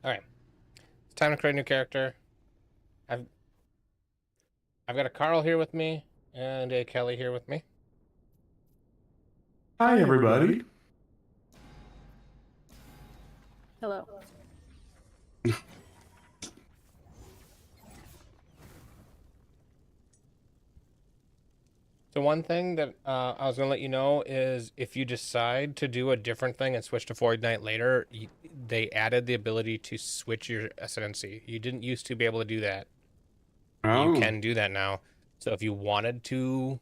All right, it's time to create a new character. I've I've got a Carl here with me and a Kelly here with me. Hi, everybody. Hello. So one thing that I was gonna let you know is if you decide to do a different thing and switch to Void Knight later, they added the ability to switch your ascendancy. You didn't used to be able to do that. You Oh, can do that now. So if you wanted to,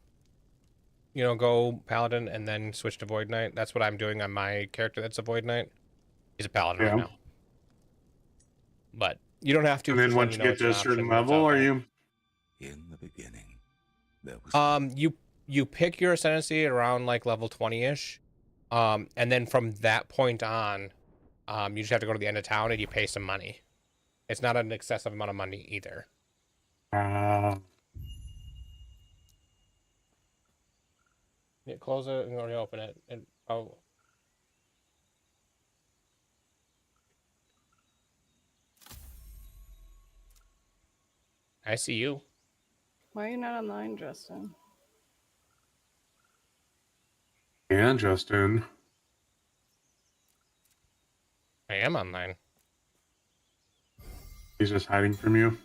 go Paladin and then switch to Void Knight, that's what I'm doing on my character that's a Void Knight. He's a Paladin right yeah. now. But you don't have to. And then Just once you get it's to an a certain option that's level, out are there. you? In the beginning, there was You pick your ascendancy around like level 20-ish. And then from that point on, you just have to go to the end of town and you pay some money. It's not an excessive amount of money either. You close it and reopen it. And I see you. Why are you not online, Justin? And Justin. I am online. He's just hiding from you.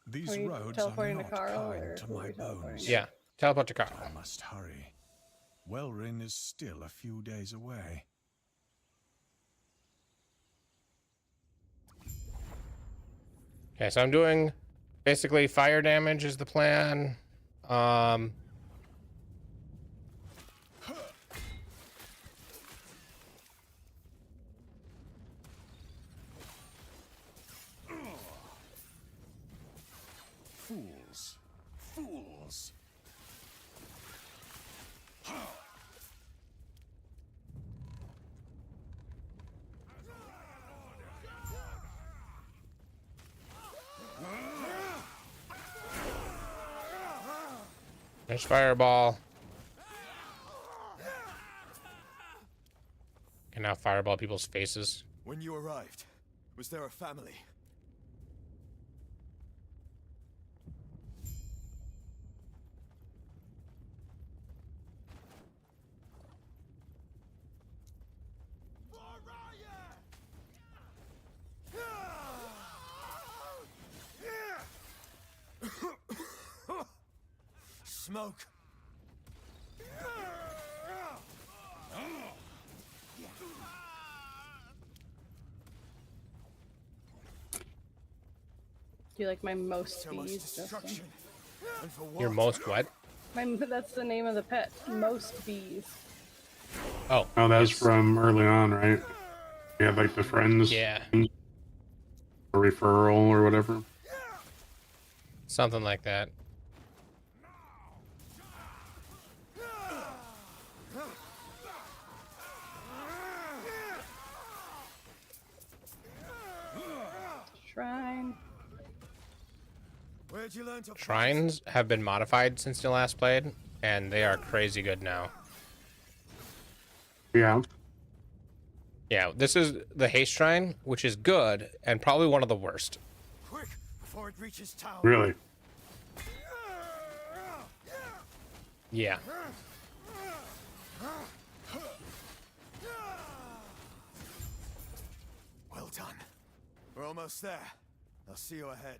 these Are you roads teleporting are to not Carl, kind or to who are my you teleporting bones. to? Yeah. Teleport to Carl. I must hurry. Wellrin is still a few days away. Okay, so I'm doing basically fire damage is the plan. Fools. Fools. There's fireball. Can now fireball people's faces. When you arrived, was there a family? Smoke. Do you like my most So much bees, Justin? destruction. And for what? Your most what? That's the name of the pet. Most bees. Oh. Oh, that was yes. from early on, right? You had like the friends. Yeah. A referral or whatever. Something like that. Shrine. Where'd you learn to fight? Shrines have been modified since you last played, and they are crazy good now. Yeah. Yeah, this is the haste shrine, which is good and probably one of the worst. Quick, before it reaches town. Really? Yeah. Well done. We're almost there. I'll see you ahead.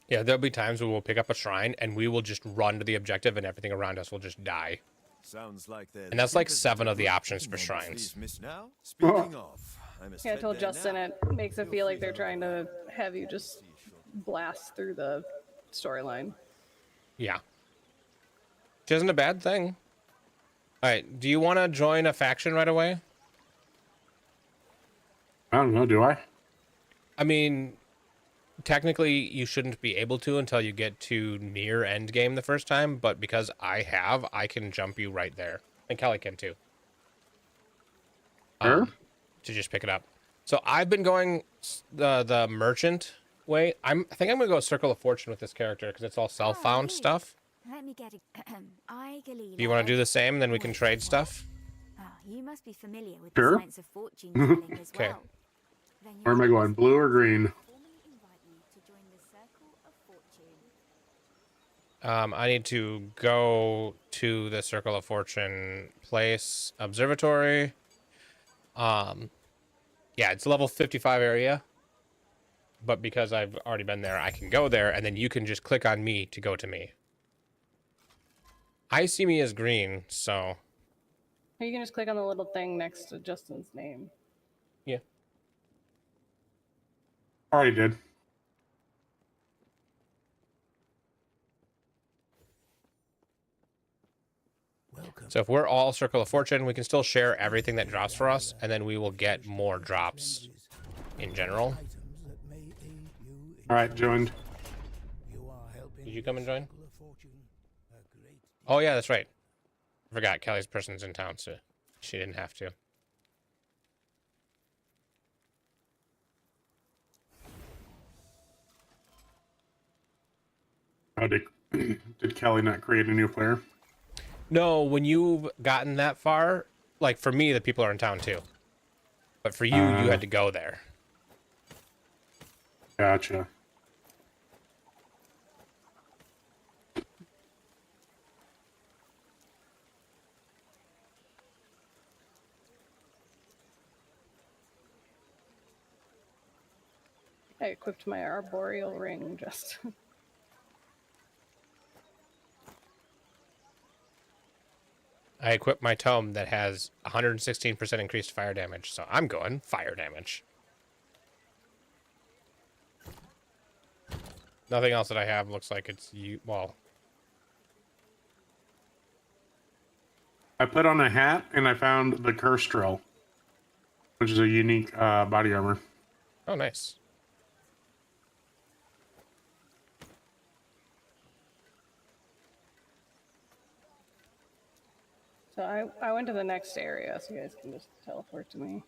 Yeah, there'll be times where we'll pick up a shrine and we will just run to the objective and everything around us will just die. Sounds like there's And that's like 7 of the options for These shrines. miss now. Speaking of, I must Yeah, I head told there Justin now. it makes it feel like they're trying to have you just blast through the storyline. Yeah. Which isn't a bad thing. Alright, do you want to join a faction right away? I don't know. Do I? I mean, technically you shouldn't be able to until you get to near end game the first time, but because I can jump you right there. And Kelly can too. Sure. To just pick it up. So I've been going the merchant way. I think I'm gonna go Circle of Fortune with this character because it's all self-found you. stuff. Let me get a Do you want to do the same? Then we can trade stuff. You must be familiar with the Sure. science of fortune telling as Okay. well. Then Where am I your going? Blue or green? formally invite you to join the Circle of Fortune. I need to go to the Circle of Fortune place observatory. Yeah, it's level 55 area. But because I've already been there, I can go there, and then you can just click on me to go to me. I see me as green, so Or you can just click on the little thing next to Justin's name. yeah. Already did. Welcome. So if we're all Circle of Fortune, we can still share everything that drops for us, and then we will get more drops in general. Items that may aid you in All right, joined. You are helping Did you come and join? Circle of Fortune, a great Oh yeah, that's right. I forgot Kelly's person's in town, so she didn't have to. Oh, did Kelly not create a new player? No, when you've gotten that far, like for me, the people are in town too. But for you, you had to go there. Gotcha. I equipped my arboreal ring just. I equipped my tome that has 116% increased fire damage, so I'm going fire damage. Nothing else that I have looks like it's you. Well, I put on a hat and I found the curse drill, which is a unique body armor. oh, nice. So I went to the next area, so you guys can just teleport to me.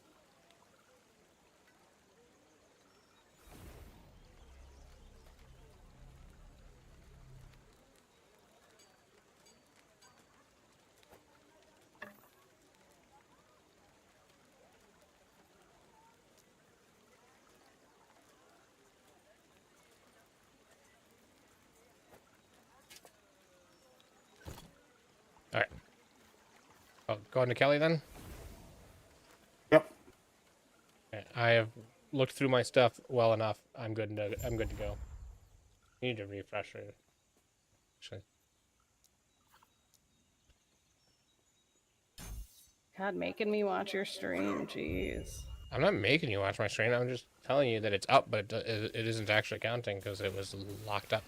All right. Oh, going to Kelly then. Yep. Okay, I have looked through my stuff well enough. I'm good to go. You need to refresh it. Actually. God, making me watch your stream, jeez. I'm not making you watch my stream. I'm just telling you that it's up, but it isn't actually counting because it was locked up.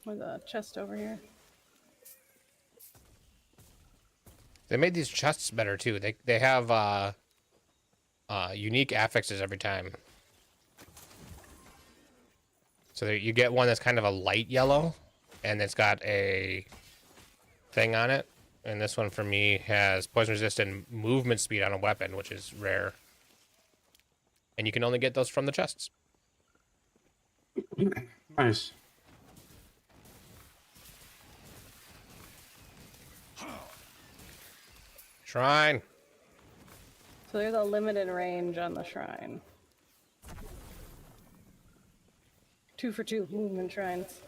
With a chest over here. They made these chests better too. They have unique affixes every time. So you get one that's kind of a light yellow, and it's got a thing on it. And this one for me has poison resist and movement speed on a weapon, which is rare. And you can only get those from the chests. Nice. Shrine. So there's a limited range on the shrine. 2 for 2 movement shrines.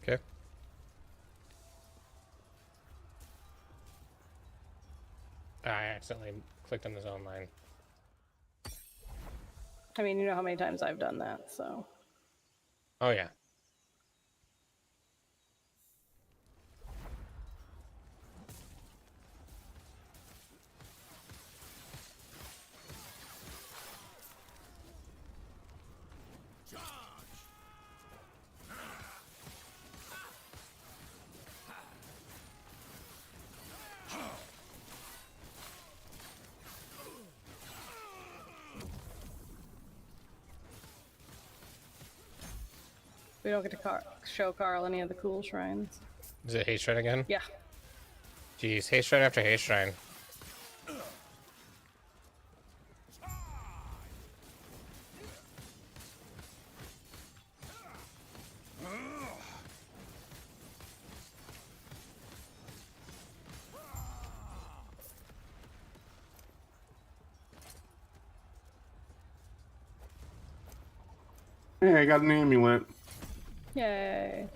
Okay. I accidentally clicked on the zone line. I mean, you know how many times I've done that, so. Oh yeah. We don't get to show Carl any of the cool shrines. Is it haste shrine again? Yeah. Jeez, haste shrine after haste shrine. Hey, I got an amulet. Yay.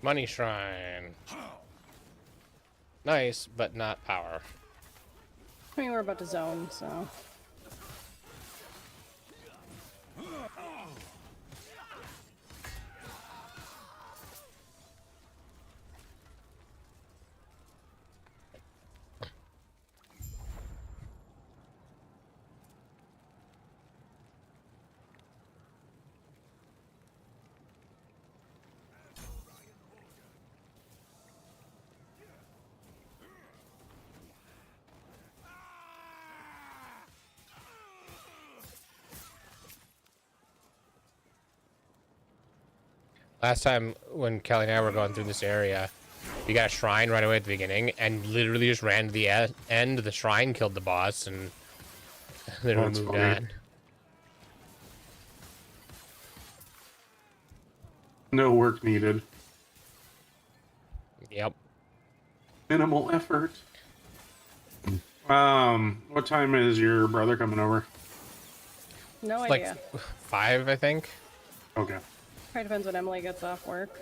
Money shrine. Nice, but not power. I mean, we're about to zone, so. Last time when Kelly and I were going through this area, we got a shrine right away at the beginning and literally just ran to the end of the shrine, killed the boss, and then we That's moved funny. on. No work needed. Yep. Minimal effort. What time is your brother coming over? No Like idea. 5, I think. Okay. Probably depends when Emily gets off work.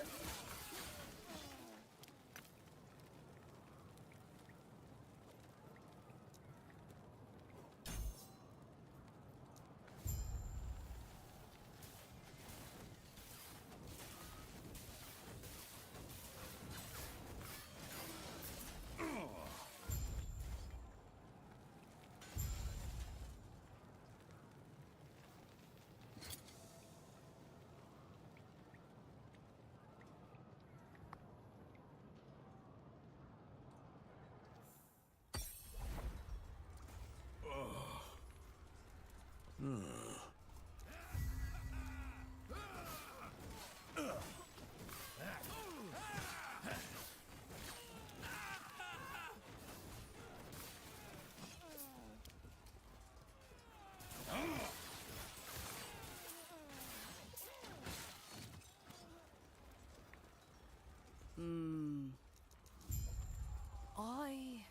I.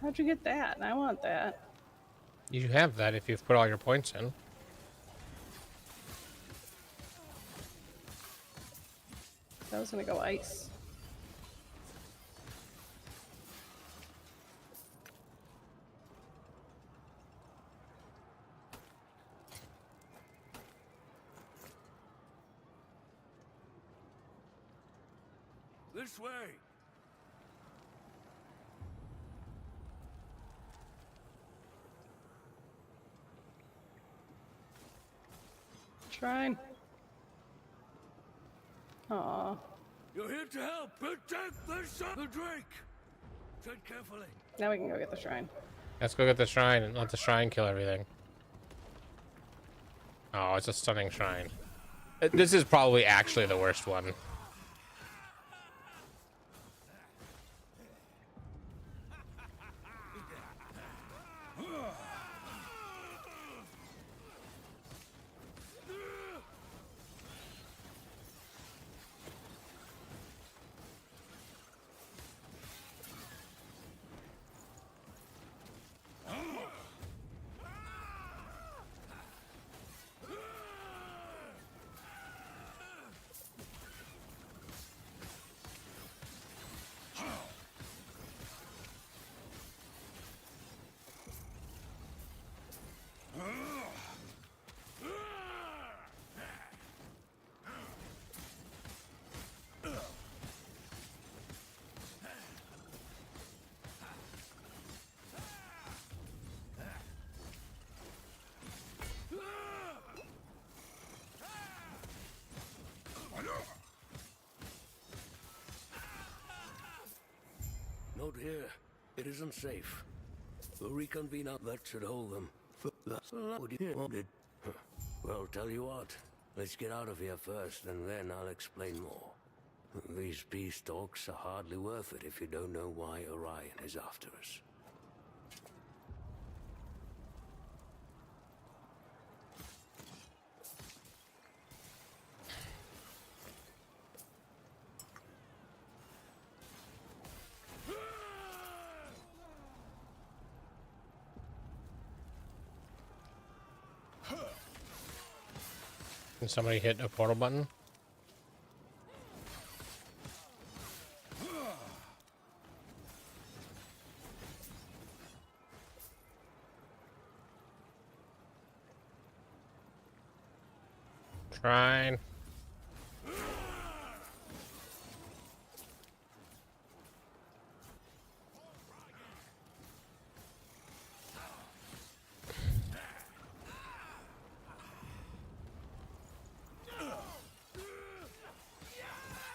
How'd you get that? I want that. You have that if you've put all your points in. I was gonna go ice. This way. Shrine. Aw. You're here to help protect the Drake. Tread carefully. Now we can go get the shrine. Let's go get the shrine and let the shrine kill everything. Oh, it's a stunning shrine. This is probably actually the worst one. Note here, it isn't safe. We'll reconvene up. That should hold them. That's what you wanted. Well, tell you what. Let's get out of here first, and then I'll explain more. These peace talks are hardly worth it if you don't know why Orion is after us. Can somebody hit a portal button? Shrine.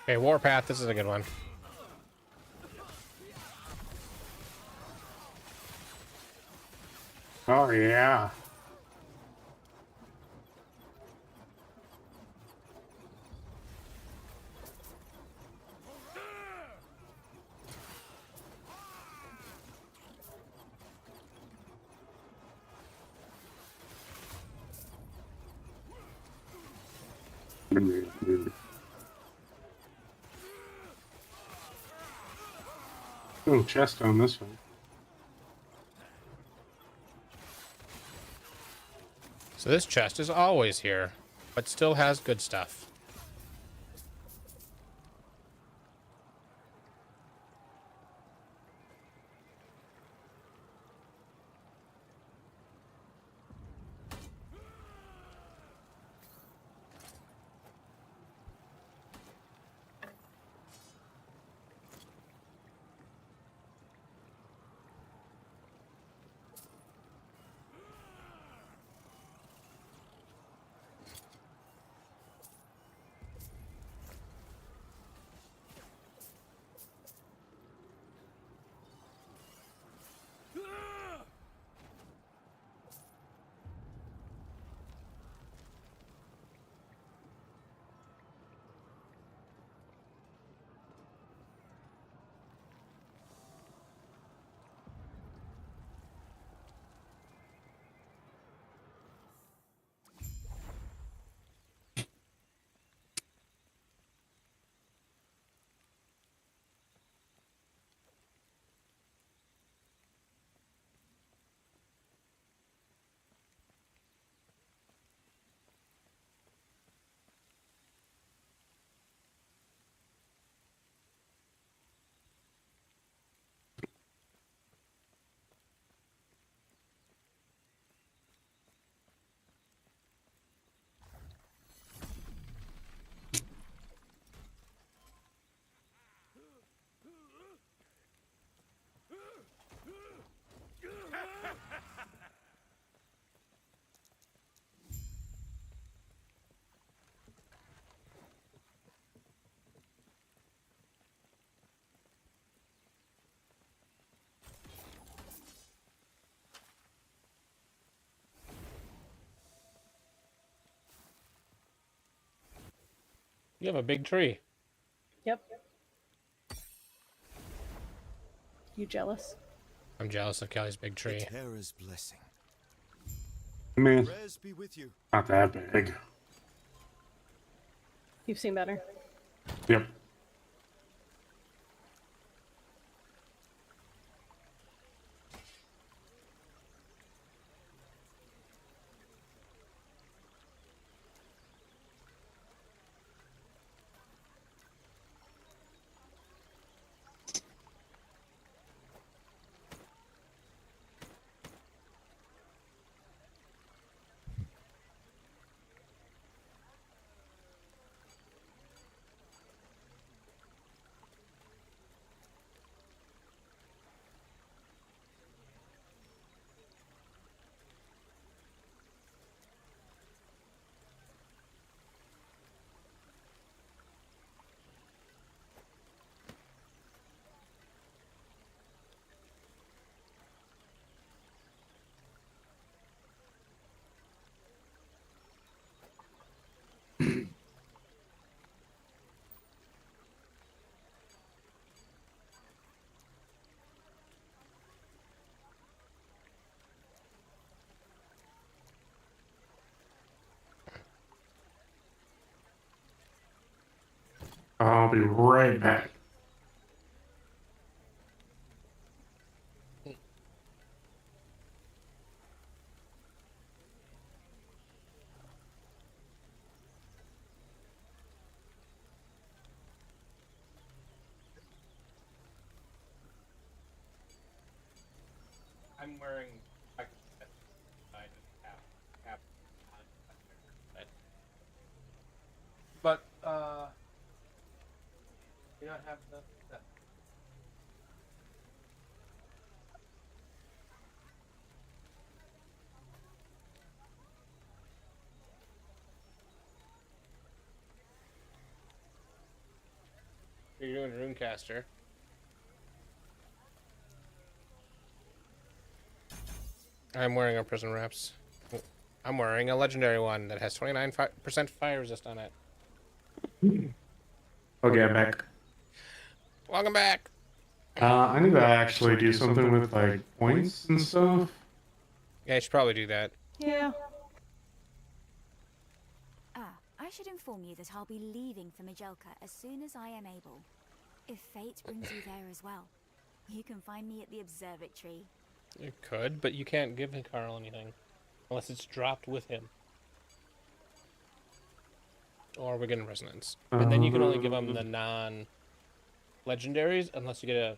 Okay, Warpath, this is a good one. Oh, yeah. Oh, chest on this one. So this chest is always here, but still has good stuff. You have a big tree. Yep. You jealous? I'm jealous of Kelly's big tree. Terra's blessing. I mean, Prayers be with you. not that big. You've seen better. Yep. I'll be right back. I'm wearing. But you don't have the. You're doing Runecaster. I'm wearing a prison wraps. I'm wearing a legendary one that has 29% fire resist on it. Okay, I'm back. Welcome back. I need to actually do something with like points and stuff. Yeah, you should probably do that. Yeah. Ah, I should inform you that I'll be leaving for Majelka as soon as I am able. If fate brings you there as well, you can find me at the observatory. You could, but you can't give Karl anything unless it's dropped with him. Or we get in resonance. And then you can only give him the non-legendaries unless you get a...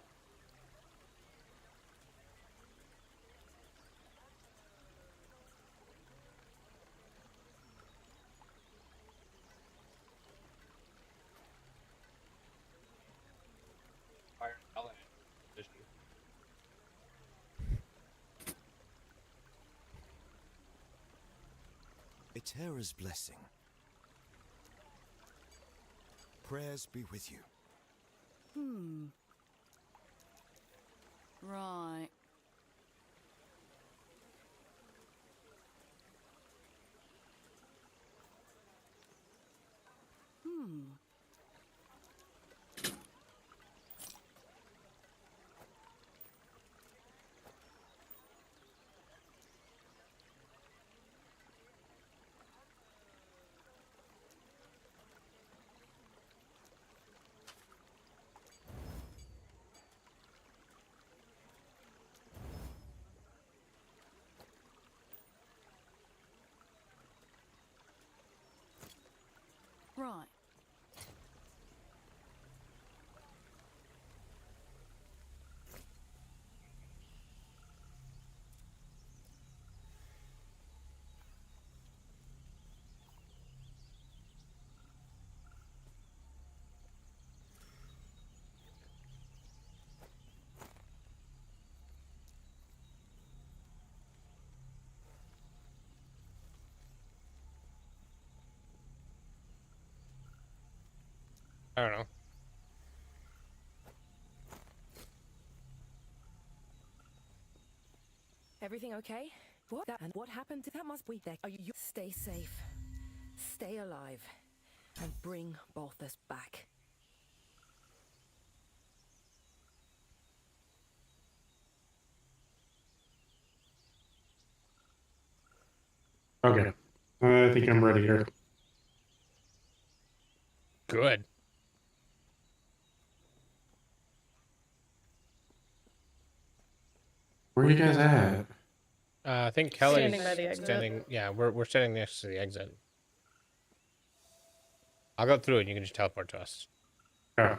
Fire element edition. A Terra's blessing. Prayers be with you. Right. Right. I don't know. Everything okay? What? That and what happened? That must be there. You stay safe. Stay alive. and bring Balthus back. Okay. I think I'm ready here. Good. Where are you guys at? I think Kelly's Standing by the exit. standing. Yeah, we're standing next to the exit. I'll go through it. And you can just teleport to us. Yeah.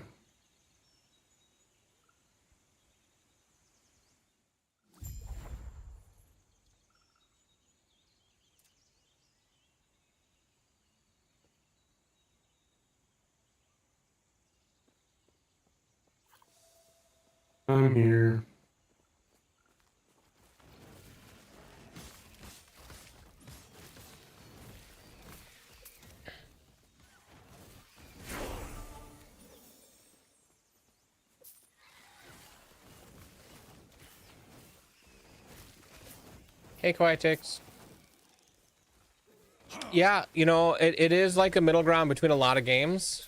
I'm here. Hey, Quietix. Yeah, you know, it is like a middle ground between a lot of games.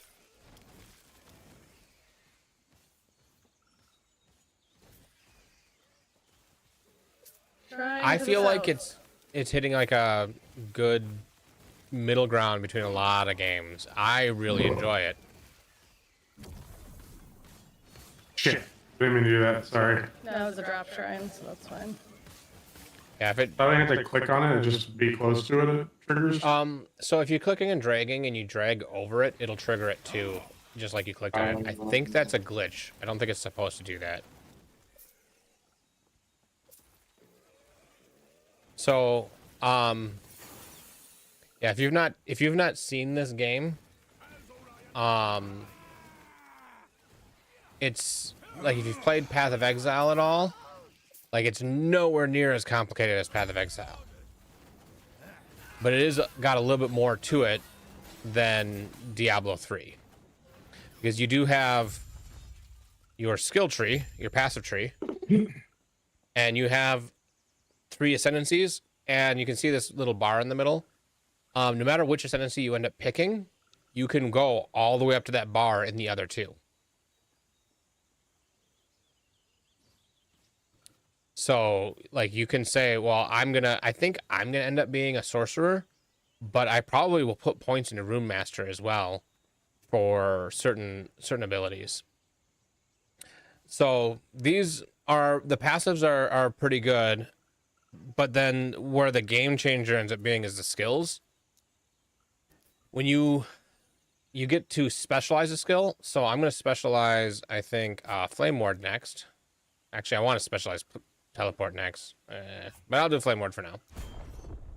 I feel like it's hitting like a good middle ground between a lot of games. I really enjoy it. Shit. Didn't mean to do that. Sorry. That was a drop shrine, so that's fine. Yeah, if it I think I have to click on it and just be close to it. It triggers. so if you're clicking and dragging and you drag over it, it'll trigger it too, just like you clicked on it. I think that's a glitch. I don't think it's supposed to do that. So, yeah, if you've not seen this game, it's like if you've played Path of Exile at all, like it's nowhere near as complicated as Path of Exile. But it is got a little bit more to it than Diablo 3. Because you do have your skill tree, your passive tree, and you have 3 ascendancies, and you can see this little bar in the middle. No matter which ascendancy you end up picking, you can go all the way up to that bar in the other 2. So, like, you can say, well, I think I'm gonna end up being a sorcerer, but I probably will put points into Rune Master as well for certain abilities. So these are the passives are pretty good, but then where the game changer ends up being is the skills. When you get to specialize a skill, so I'm going to specialize, I think, Flame Ward next. Actually, I want to specialize Teleport next, but I'll do Flame Ward for now.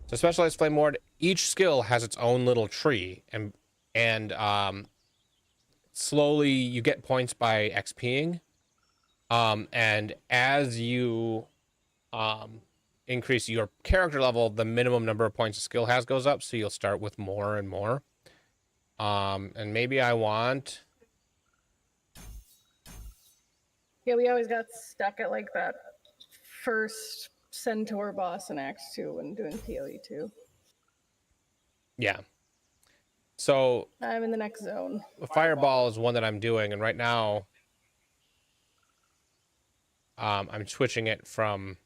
So specialized Flame Ward, each skill has its own little tree, and slowly you get points by XPing, and as you increase your character level, the minimum number of points a skill has goes up, so you'll start with more and more. And maybe I want... Yeah, we always got stuck at like that first Centaur boss in Acts 2 when doing PoE 2. Yeah. So I'm in the next zone. Fireball is one that I'm doing, and right now I'm switching it from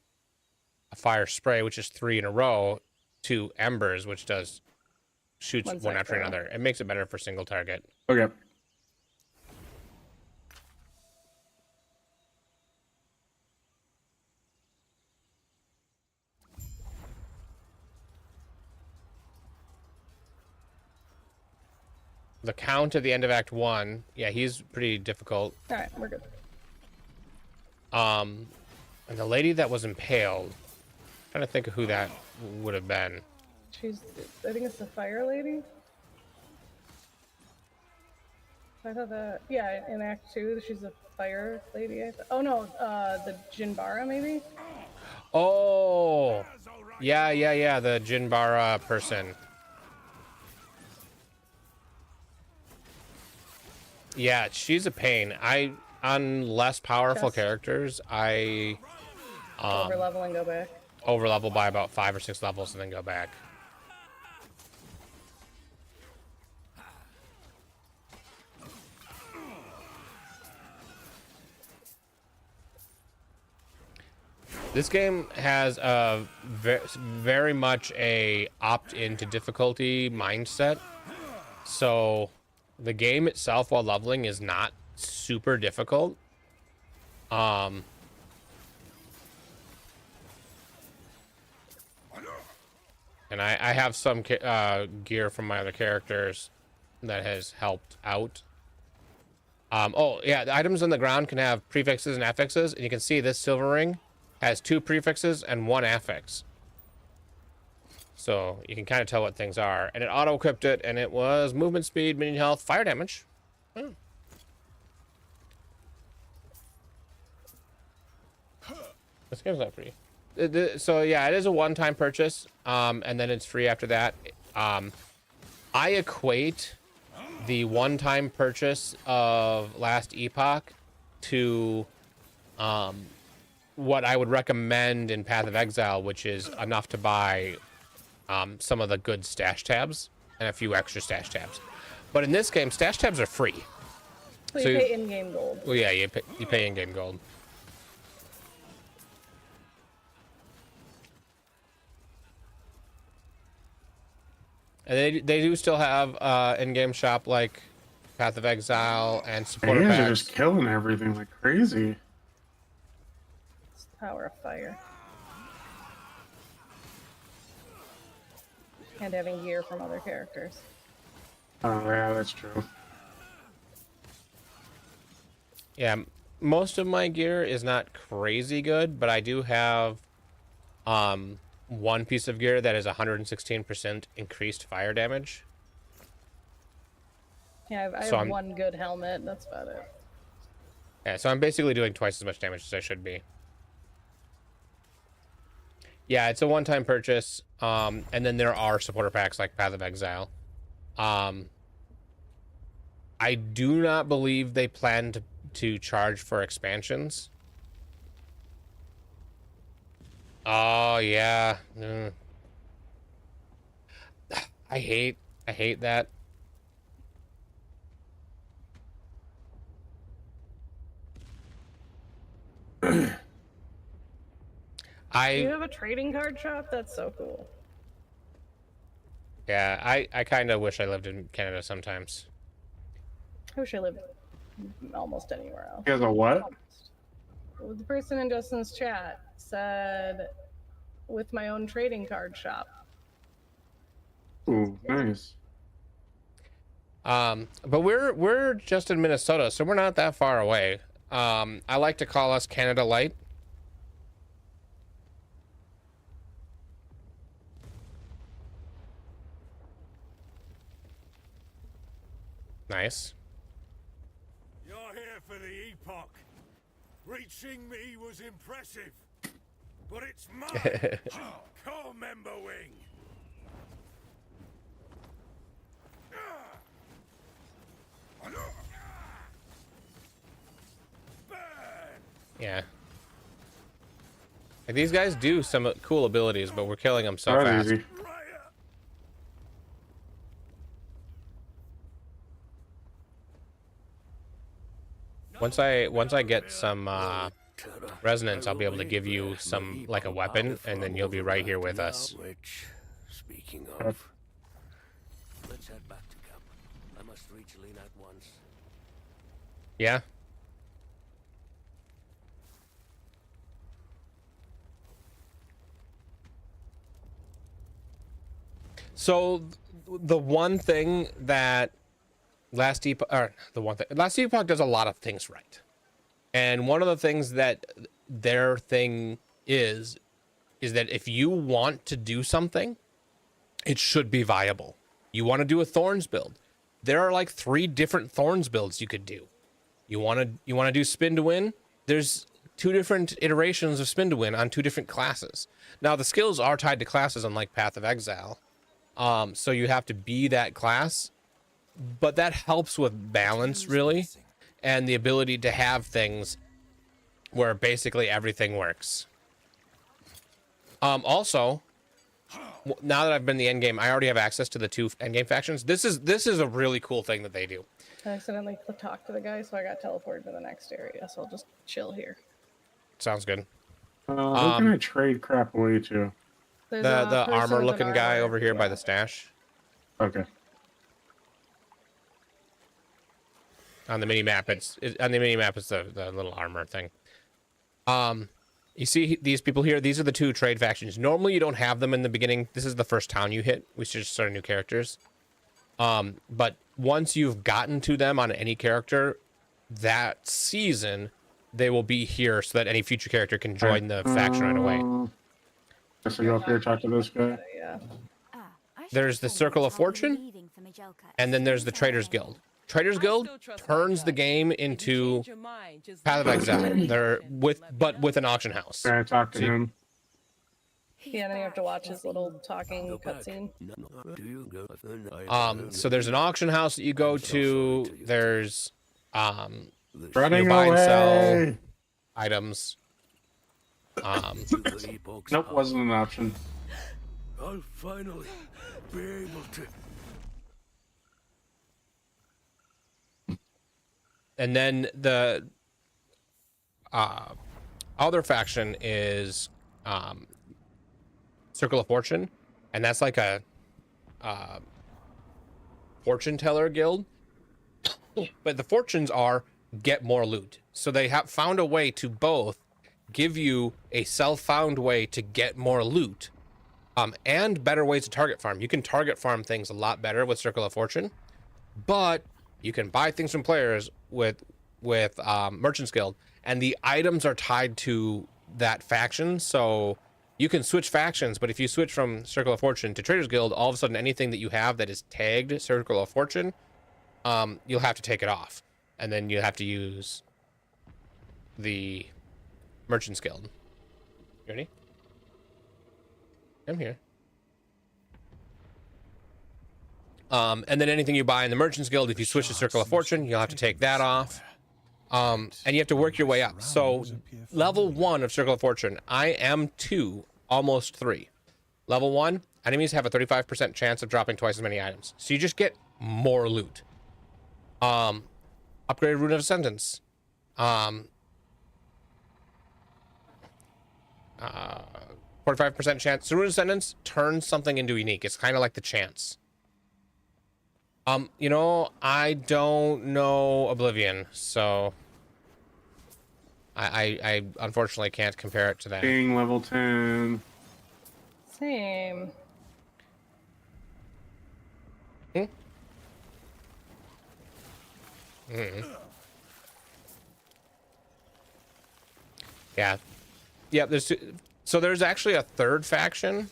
a fire spray, which is 3 in a row, to embers, which shoots one after another. It makes it better for single target. Okay. The count at the end of Act 1, yeah, he's pretty difficult. All right, we're good. And the lady that was impaled, I'm trying to think of who that would have been. I think it's the fire lady. I thought that, yeah, in Act 2, she's a fire lady. Oh no, the Jinbara maybe? Oh, yeah, the Jinbara person. Yeah, she's a pain. On less powerful characters, I overlevel and go back. Overlevel by about 5 or 6 levels and then go back. This game has a very much a opt-into difficulty mindset. So the game itself while leveling is not super difficult. And I have some gear from my other characters that has helped out. Oh yeah, the items on the ground can have prefixes and affixes, and you can see this silver ring has 2 prefixes and 1 affix. So you can kind of tell what things are. And it auto-equipped it, and it was movement speed, minion health, fire damage. This game's not free. So yeah, it is a one-time purchase, and then it's free after that. I equate the one-time purchase of last Epoch to what I would recommend in Path of Exile, which is enough to buy some of the good stash tabs and a few extra stash tabs. But in this game, stash tabs are free. So you pay in-game gold. Well, yeah, you pay in-game gold. And they do still have in-game shop like Path of Exile and supporter They packs. are just killing everything like crazy. It's the power of fire. And having gear from other characters. Oh yeah, that's true. Yeah, most of my gear is not crazy good, but I do have one piece of gear that is 116% increased fire damage. Yeah, I So have I'm- one good helmet. That's about it. Yeah, so I'm basically doing twice as much damage as I should be. Yeah, it's a one-time purchase, and then there are supporter packs like Path of Exile. I do not believe they plan to charge for expansions. Oh yeah. I hate that. Do you have a trading card shop? That's so cool. Yeah, I kind of wish I lived in Canada sometimes. I wish I lived almost anywhere else. He has a what? Well, the person in Justin's chat said, with my own trading card shop. Ooh, nice. But we're just in Minnesota, so we're not that far away. I like to call us Canada Light. Nice. You're here for the Epoch. Reaching me was impressive. But it's mine. Call member wing. Burn. Yeah. Like, these guys do some cool abilities, but we're killing them so That was fast. easy. Riot. Once I get some resonance, I'll be able to give you some, like, a weapon, and then you'll be right here with us. Which, speaking of, let's head back to camp. I must reach Lena at once. Yeah. So the one thing that Last Epoch does a lot of things right. And one of the things that their thing is that if you want to do something, it should be viable. You want to do a Thorns build. There are like 3 different Thorns builds you could do. You want to do Spin to Win? There's 2 different iterations of Spin to Win on 2 different classes. Now the skills are tied to classes, unlike Path of Exile. So you have to be that class, but that helps with balance, really, and the ability to have things where basically everything works. Also, now that I've been in the endgame, I already have access to the 2 endgame factions. This is a really cool thing that they do. I accidentally talked to the guy, so I got teleported to the next area, so I'll just chill here. Sounds good. Who can I trade crap away to? There's The a person armor with looking an guy armor, over here by yeah. the stash Okay. on the mini map. It's the little armor thing. You see these people here? These are the two trade factions. Normally you don't have them in the beginning. This is the first town you hit. We should just start new characters. But once you've gotten to them on any character, that season they will be here so that any future character can join the faction right away. Guess I go up here talk to this guy. Yeah. There's the Circle of Fortune, and then there's the Traders Guild. Traders Guild turns the game into Path of Exile. They're with an auction house. Can I talk to See- him? Yeah, and then you have to watch his little talking cutscene. So there's an auction house that you go to. There's Running you buy and sell away! items. Nope, wasn't an option. I'll finally be able to. And then the other faction is Circle of Fortune, and that's like a fortune teller guild. But the fortunes are get more loot. So they have found a way to both give you a self-found way to get more loot, and better ways to target farm. You can target farm things a lot better with Circle of Fortune, but you can buy things from players with Merchants Guild, and the items are tied to that faction. So you can switch factions, but if you switch from Circle of Fortune to Traders Guild, all of a sudden anything that you have that is tagged Circle of Fortune, you'll have to take it off, and then you have to use the Merchants Guild. You ready? I'm here. And then anything you buy in the Merchants Guild, if you switch to Circle of Fortune, you'll have to take that off. And you have to work your way up. So level 1 of Circle of Fortune, I am 2, almost 3. Level 1, enemies have a 35% chance of dropping twice as many items. So you just get more loot. Upgraded Rune of Ascendance. 45% chance. So Rune of Ascendance turns something into unique. It's kind of like the chance. You know, I don't know Oblivion, so I unfortunately can't compare it to that. King level 10. Same. Yeah. Yeah, there's actually a third faction.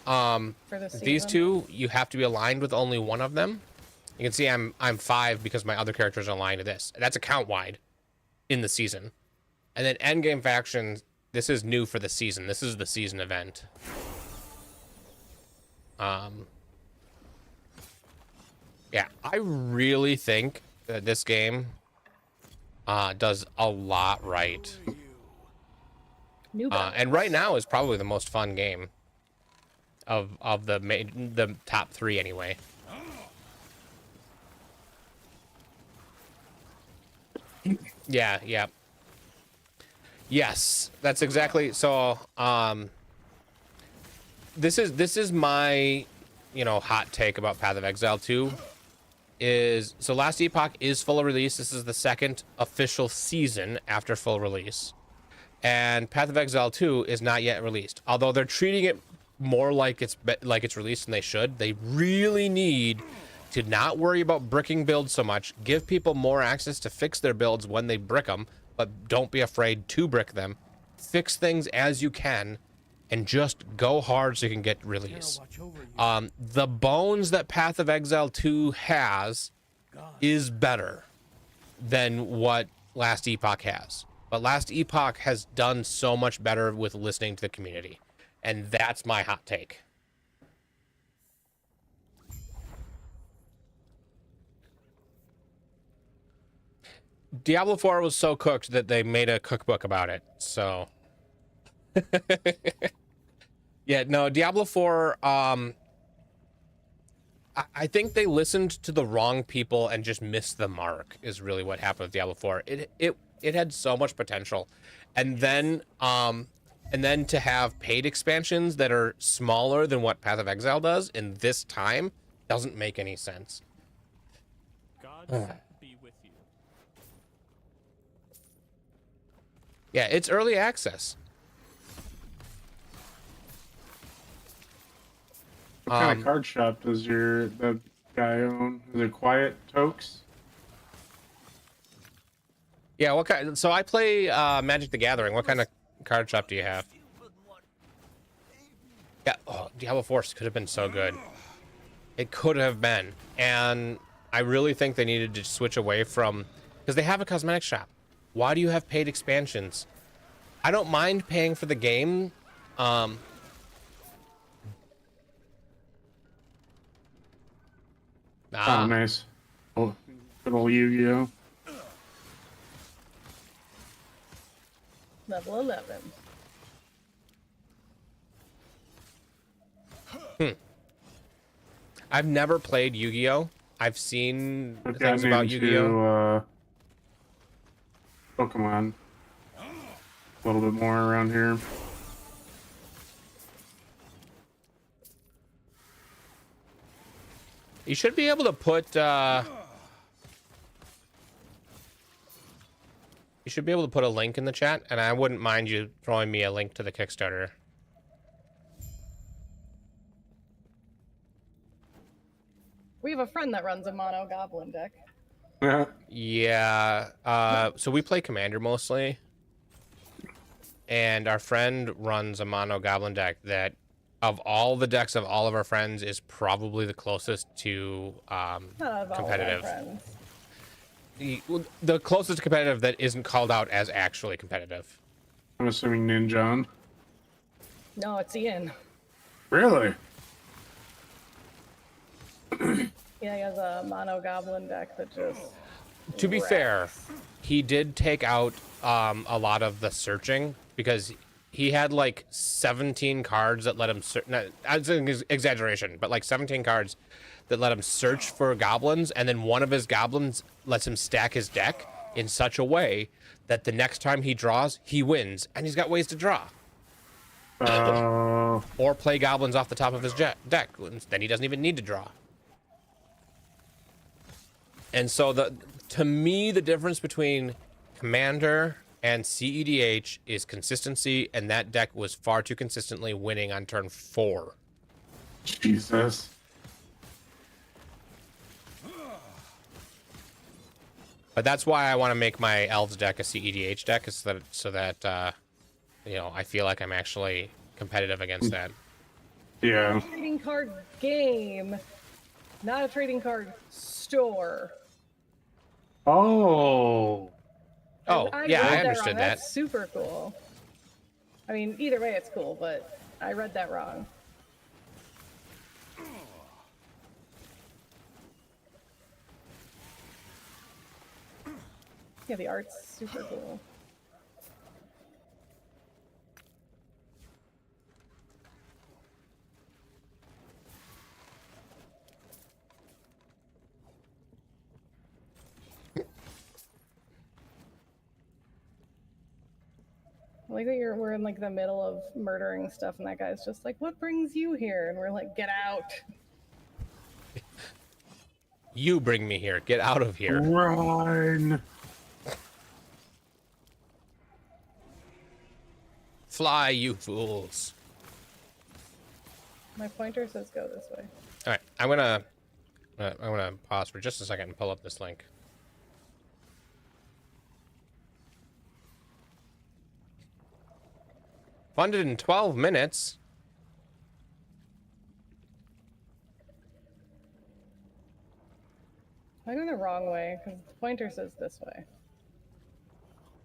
For the These season. two, you have to be aligned with only one of them. You can see I'm 5 because my other characters are aligned to this. That's account wide in the season. And then endgame faction, this is new for the season. This is the season event. Yeah, I really think that this game does a lot right. New And right now is probably the most fun game of the top 3 anyway. Yeah, yeah. Yes, that's exactly so. This is my, hot take about Path of Exile 2. Is so Last Epoch is full release. This is the second official season after full release, and Path of Exile 2 is not yet released. Although they're treating it more like it's released than they should. They really need to not worry about bricking builds so much. Give people more access to fix their builds when they brick them, but don't be afraid to brick them. Fix things as you can, and just go hard so you can get release. The bones that Path of Exile 2 has is better than what Last Epoch has. But Last Epoch has done so much better with listening to the community. And that's my hot take. Diablo 4 was so cooked that they made a cookbook about it. So yeah, no, Diablo 4, I think they listened to the wrong people and just missed the mark is really what happened with Diablo 4. it had so much potential. And then to have paid expansions that are smaller than what Path of Exile does in this time doesn't make any sense. God be with you. Yeah, it's early access. What kind of card shop does the guy own? Is it Quiet Tokes? Yeah, what kind? So I play Magic the Gathering. What kind of card shop do you have? Yeah, oh, Diablo Force could have been so good. It could have been, and I really think they needed to switch away from, because they have a cosmetic shop. Why do you have paid expansions? I don't mind paying for the game. Oh, nice. Oh, good old Yu-Gi-Oh. Level 11. I've never played Yu-Gi-Oh. I've seen I've things gotten about Yu-Gi-Oh. into Pokemon a little bit more around here. You should be able to put. You should be able to put a link in the chat, and I wouldn't mind you throwing me a link to the Kickstarter. We have a friend that runs a mono goblin deck. Yeah. Yeah. So we play Commander mostly, and our friend runs a mono goblin deck that, of all the decks of all of our friends, is probably the closest to Not of all competitive. my friends. The closest competitive that isn't called out as actually competitive. I'm assuming Ninjon. No, it's Ian. Really? Yeah, he has a mono goblin deck that just. To be fair, he did take out a lot of the searching, because he had like 17 cards that let him search. That's an exaggeration, but like 17 cards that let him search for goblins, and then one of his goblins lets him stack his deck in such a way that the next time he draws, he wins, and he's got ways to draw. Or play goblins off the top of his deck. Then he doesn't even need to draw. And so to me, the difference between Commander and CEDH is consistency, and that deck was far too consistently winning on turn 4. Jesus. But that's why I want to make my Elves deck a CEDH deck, is so that you know, I feel like I'm actually competitive against that. Yeah. Trading card game, not a trading card store. Oh. Oh, yeah, I read understood wrong. that. That's super cool. I mean, either way, it's cool, but I read that wrong. Yeah, the art's super cool. I like that we're in like the middle of murdering stuff, and that guy's just like, "What brings you here?" And we're like, "Get out!" You bring me here. Get out of here. Run. Fly, you fools. My pointer says go this way. All right, I'm gonna pause for just a second and pull up this link. Funded in 12 minutes. I'm going the wrong way because the pointer says this way.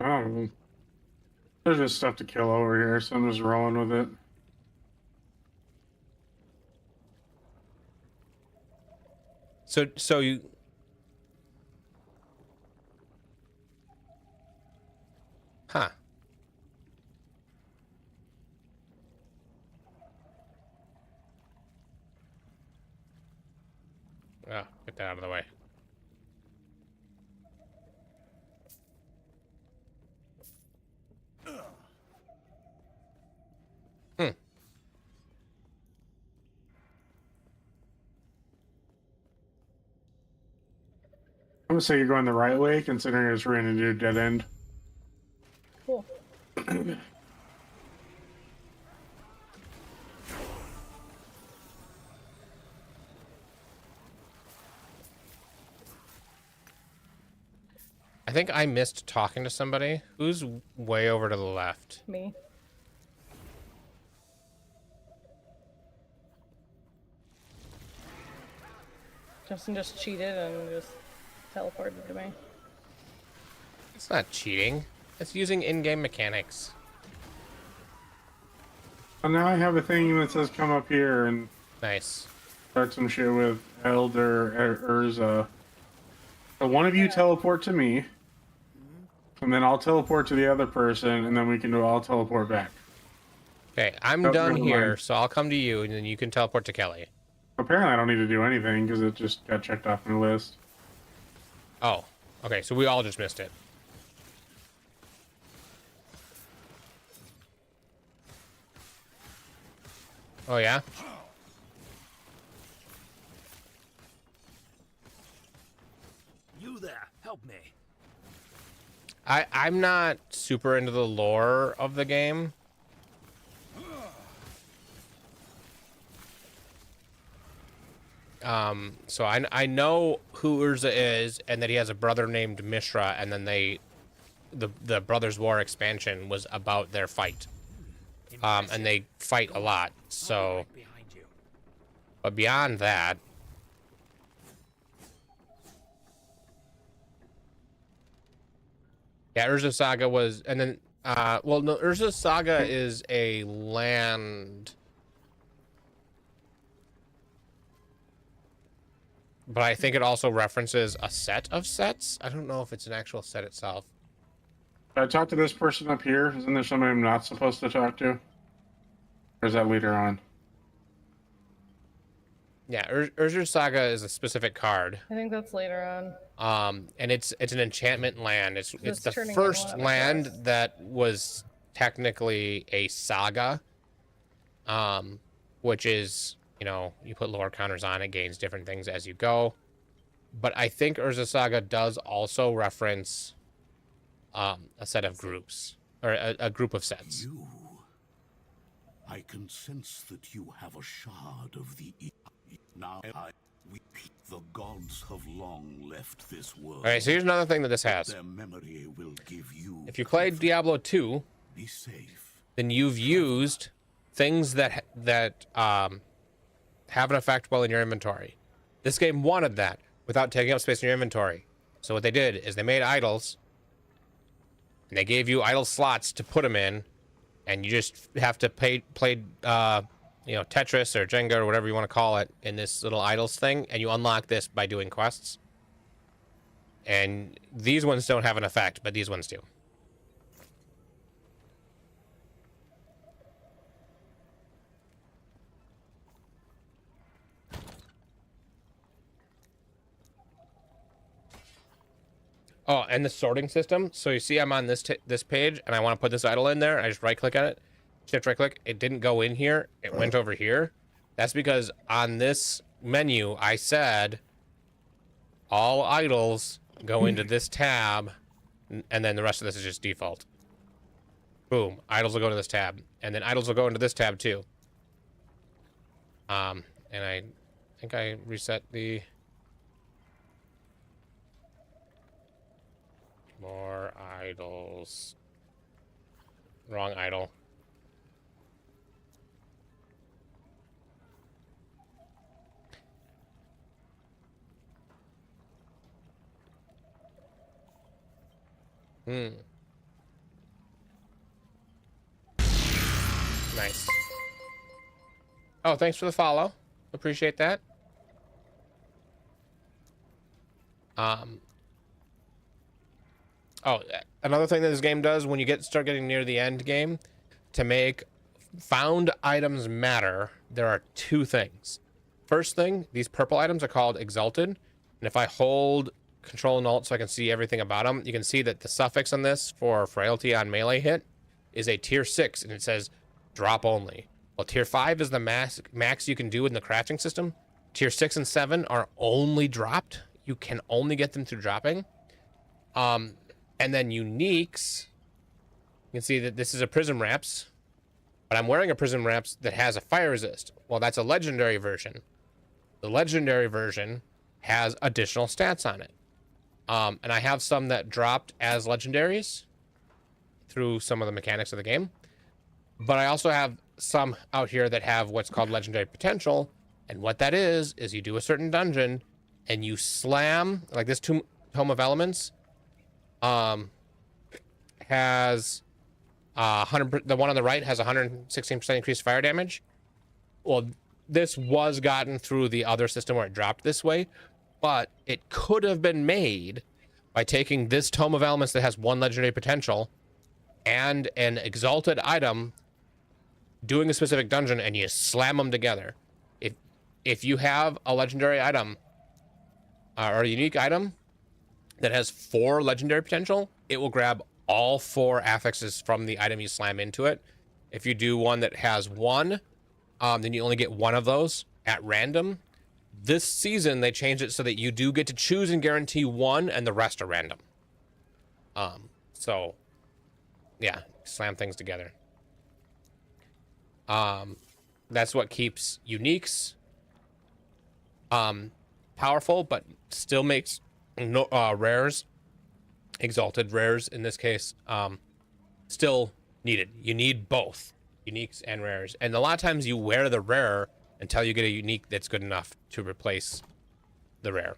Oh. There's just stuff to kill over here, so I'm just rolling with it. So you. Huh. Oh, get that out of the way. gonna say you're going the right way, considering I just ran into a dead end. Cool. I think I missed talking to somebody. Who's way over to the left? Me. Justin just cheated and just teleported to me. It's not cheating. It's using in-game mechanics. And now I have a thing that says come up here and Nice. start some shit with Elder Urza. So one of you teleport to me, and then I'll teleport to the other person, and then we can all teleport back. Okay, I'm Oh, done never here, mind. so I'll come to you, and then you can teleport to Kelly. Apparently I don't need to do anything, because it just got checked off my list. Oh, okay, so we all just missed it. Oh, yeah? You there, help me. I'm not super into the lore of the game. So I know who Urza is, and that he has a brother named Mishra, and then the Brothers War expansion was about their fight. And they fight a lot, so... Behind you. But beyond that... Yeah, Urza Saga was... And then... well, no, Urza Saga is a land... But I think it also references a set of sets. I don't know if it's an actual set itself. Did I talk to this person up here? Isn't there somebody I'm not supposed to talk to? Or is that later on? Yeah, Urza Saga is a specific card. I think that's later on. And it's an enchantment land. It's the turning in first one of the land quests. that was technically a saga. Which is, you know, you put lore counters on it, gains different things as you go. But I think Urza Saga does also reference a set of groups, or a group of sets. You. I can sense that you have a shard of the... Now the gods have long left this world. All right, so here's another thing that this has. Their memory will give you... If you played Diablo 2, Be safe. then you've used things that have an effect while in your inventory. This game wanted that without taking up space in your inventory. So what they did is they made idols, and they gave you idle slots to put them in, and you just have to play you know, Tetris or Jenga or whatever you want to call it in this little idols thing, and you unlock this by doing quests. And these ones don't have an effect, but these ones do. Oh, and the sorting system. So you see I'm on this page, and I want to put this idol in there. I just right-click on it. Shift right-click. It didn't go in here. It went over here. That's because on this menu, I said all idols go into this tab, and then the rest of this is just default. Boom. Idols will go to this tab. And then idols will go into this tab, too. And I think I reset the... More idols. Wrong idol. Nice. Oh, thanks for the follow. Appreciate that. Oh, another thing that this game does when you start getting near the end game, to make found items matter, there are two things. First thing, these purple items are called Exalted, and if I hold Control and Alt so I can see everything about them, you can see that the suffix on this for Frailty on melee hit is a tier 6, and it says drop only. Well, tier 5 is the max you can do in the crafting system. Tier 6 and 7 are only dropped. you can only get them through dropping. And then uniques, you can see that this is a Prism Wraps, but I'm wearing a Prism Wraps that has a fire resist. Well, that's a legendary version. The legendary version has additional stats on it. And I have some that dropped as legendaries through some of the mechanics of the game. But I also have some out here that have what's called legendary potential. And what that is you do a certain dungeon and you slam, like this Tome of Elements has 100. The one on the right has 116% increased fire damage. Well, this was gotten through the other system where it dropped this way, but it could have been made by taking this Tome of Elements that has 1 legendary potential and an exalted item, doing a specific dungeon, and you slam them together. If you have a legendary item or a unique item that has 4 legendary potential, it will grab all 4 affixes from the item you slam into it. If you do one that has 1, then you only get 1 of those at random. This season, they changed it so that you do get to choose and guarantee 1, and the rest are random. So, yeah, slam things together. That's what keeps uniques powerful, but still makes rares, exalted rares in this case, still needed. You need both uniques and rares, and a lot of times you wear the rare until you get a unique that's good enough to replace the rare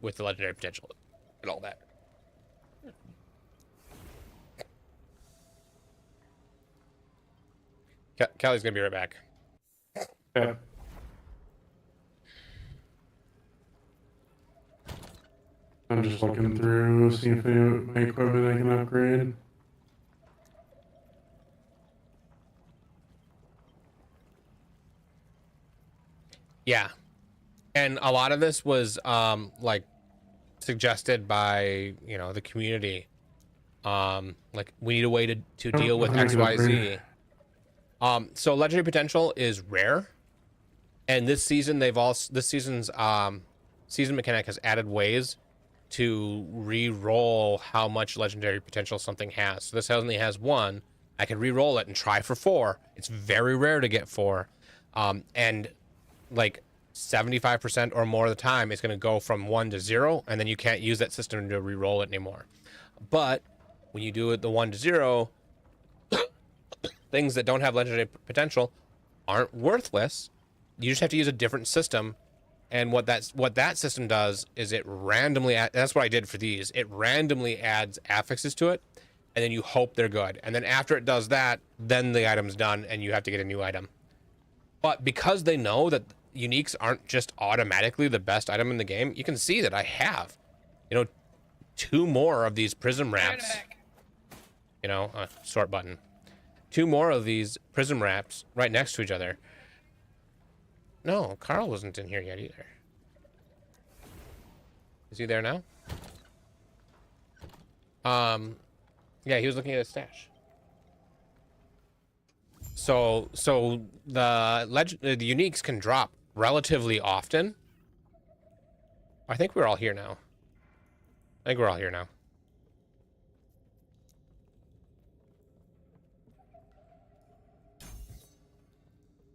with the legendary potential and all that. Kelly's gonna be right back. Yeah. I'm just looking through, see if my equipment I can upgrade. Yeah, and a lot of this was like suggested by the community. Like we need a way to deal with XYZ. So legendary potential is rare, and this season this season's season mechanic has added ways to re-roll how much legendary potential something has. So this only has 1. I can re-roll it and try for 4. It's very rare to get 4, and like 75% or more of the time, it's going to go from 1 to 0, and then you can't use that system to re-roll it anymore. But when you do it the 1 to 0, things that don't have legendary potential aren't worthless. You just have to use a different system. And what that system does is it randomly that's what I did for these. It randomly adds affixes to it, and then you hope they're good. And then after it does that, then the item's done, and you have to get a new item. But because they know that uniques aren't just automatically the best item in the game, you can see that I have, 2 more of these Prism Wraps. Sort button. 2 more of these Prism Wraps right next to each other. No, Karl wasn't in here yet either. Is he there now? Yeah, he was looking at his stash. So the uniques can drop relatively often. I think we're all here now.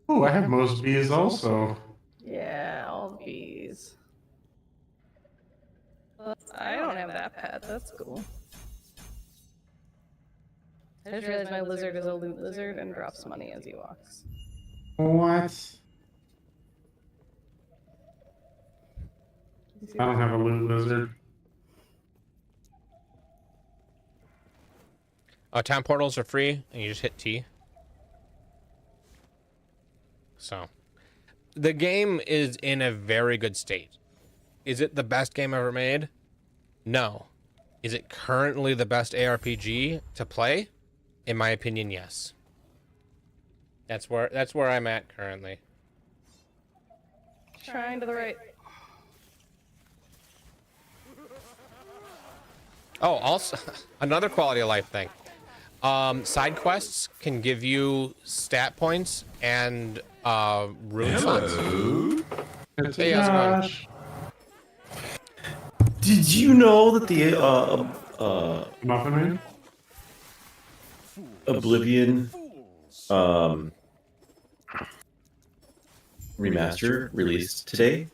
Oh, I have most bees also. Yeah, all bees. I don't have that pet. That's cool. I just realized my lizard is a loot lizard and drops money as he walks. What? I don't have a loot lizard. Time portals are free, and you just hit T. So, the game is in a very good state. Is it the best game ever made? No. Is it currently the best ARPG to play? In my opinion, yes. That's where I'm at currently. Shrine to the right. Oh, also another quality of life thing. Side quests can give you stat points and rune slots. It's Hey, how's it going? Did you know that the Muffin Man? Oblivion remaster released today?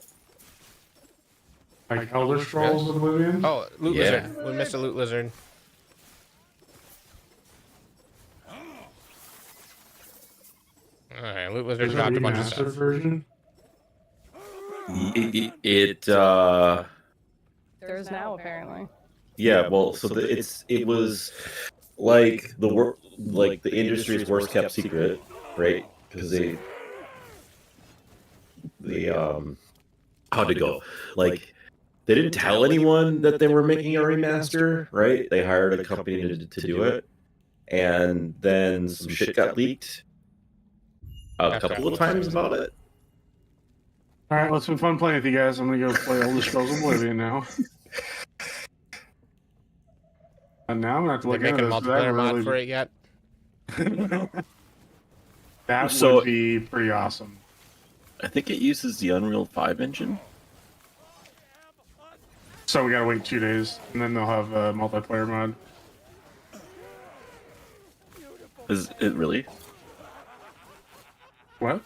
Like Elder Scrolls Oblivion? Oh, Loot Yeah. Lizard. We missed a Loot Lizard. Alright, Loot Lizard There's a dropped a bunch of remastered stuff. version? There's now apparently. Yeah, well, so it was like the industry's worst kept secret, right? Because they how'd it go? Like they didn't tell anyone that they were making a remaster, right? They hired a company to do it, and then some shit got leaked a couple of times about it. Alright, well, it's been fun playing with you guys. I'm gonna go play Elder Scrolls Oblivion now. And now I'm gonna have to They look make a into this. multiplayer mod for it yet? That would be pretty awesome. I think it uses the Unreal 5 engine. So we gotta wait 2 days, and then they'll have a multiplayer mod. Is it really? What?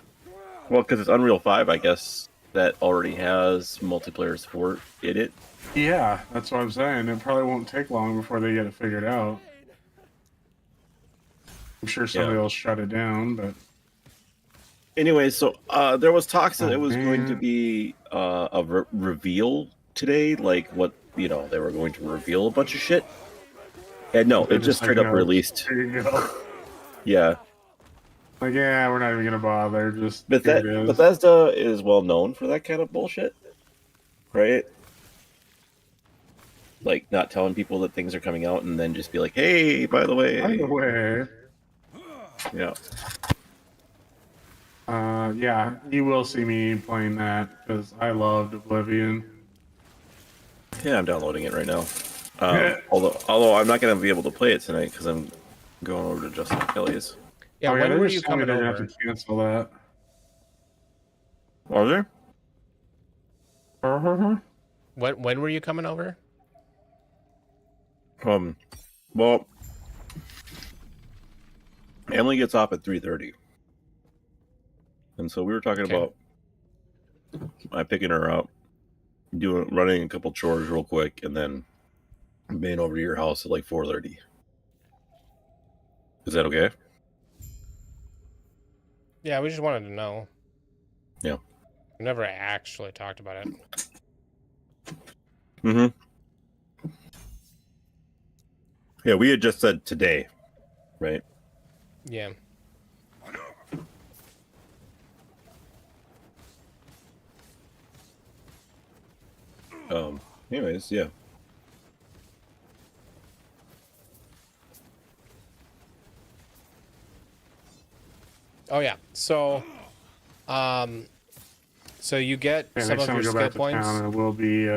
Well, because it's Unreal 5, I guess that already has multiplayer support in it. Yeah, that's what I'm saying. It probably won't take long before they get it figured out. I'm sure somebody will shut it down, but... Anyway, so there was talks that it was going to be a reveal today, like what, they were going to reveal a bunch of shit. And no, it just straight up released. There you go. Yeah. Like, yeah, we're not even gonna bother. Just here it is. Bethesda is well known for that kind of bullshit, right? Like not telling people that things are coming out and then just be like, "Hey, by the way." By the way. Yeah. Yeah, you will see me playing that because I loved Oblivion. Yeah, I'm downloading it right now. Although I'm not gonna be able to play it tonight because I'm going over to Justin Kelly's. Yeah, when were you coming they're over? gonna have to cancel that. Are there? When were you coming over? Well, Emily gets off at 3:30, and so we were talking about picking her up, running a couple chores real quick, and then being over to your house at like 4:30. Is that okay? Yeah, we just wanted to know. Yeah. We never actually talked about it. Mm-hmm. Yeah, we had just said today, right? Yeah. Anyways, yeah. Oh yeah. So you get some Next of time your we go skill back to points. town, I will be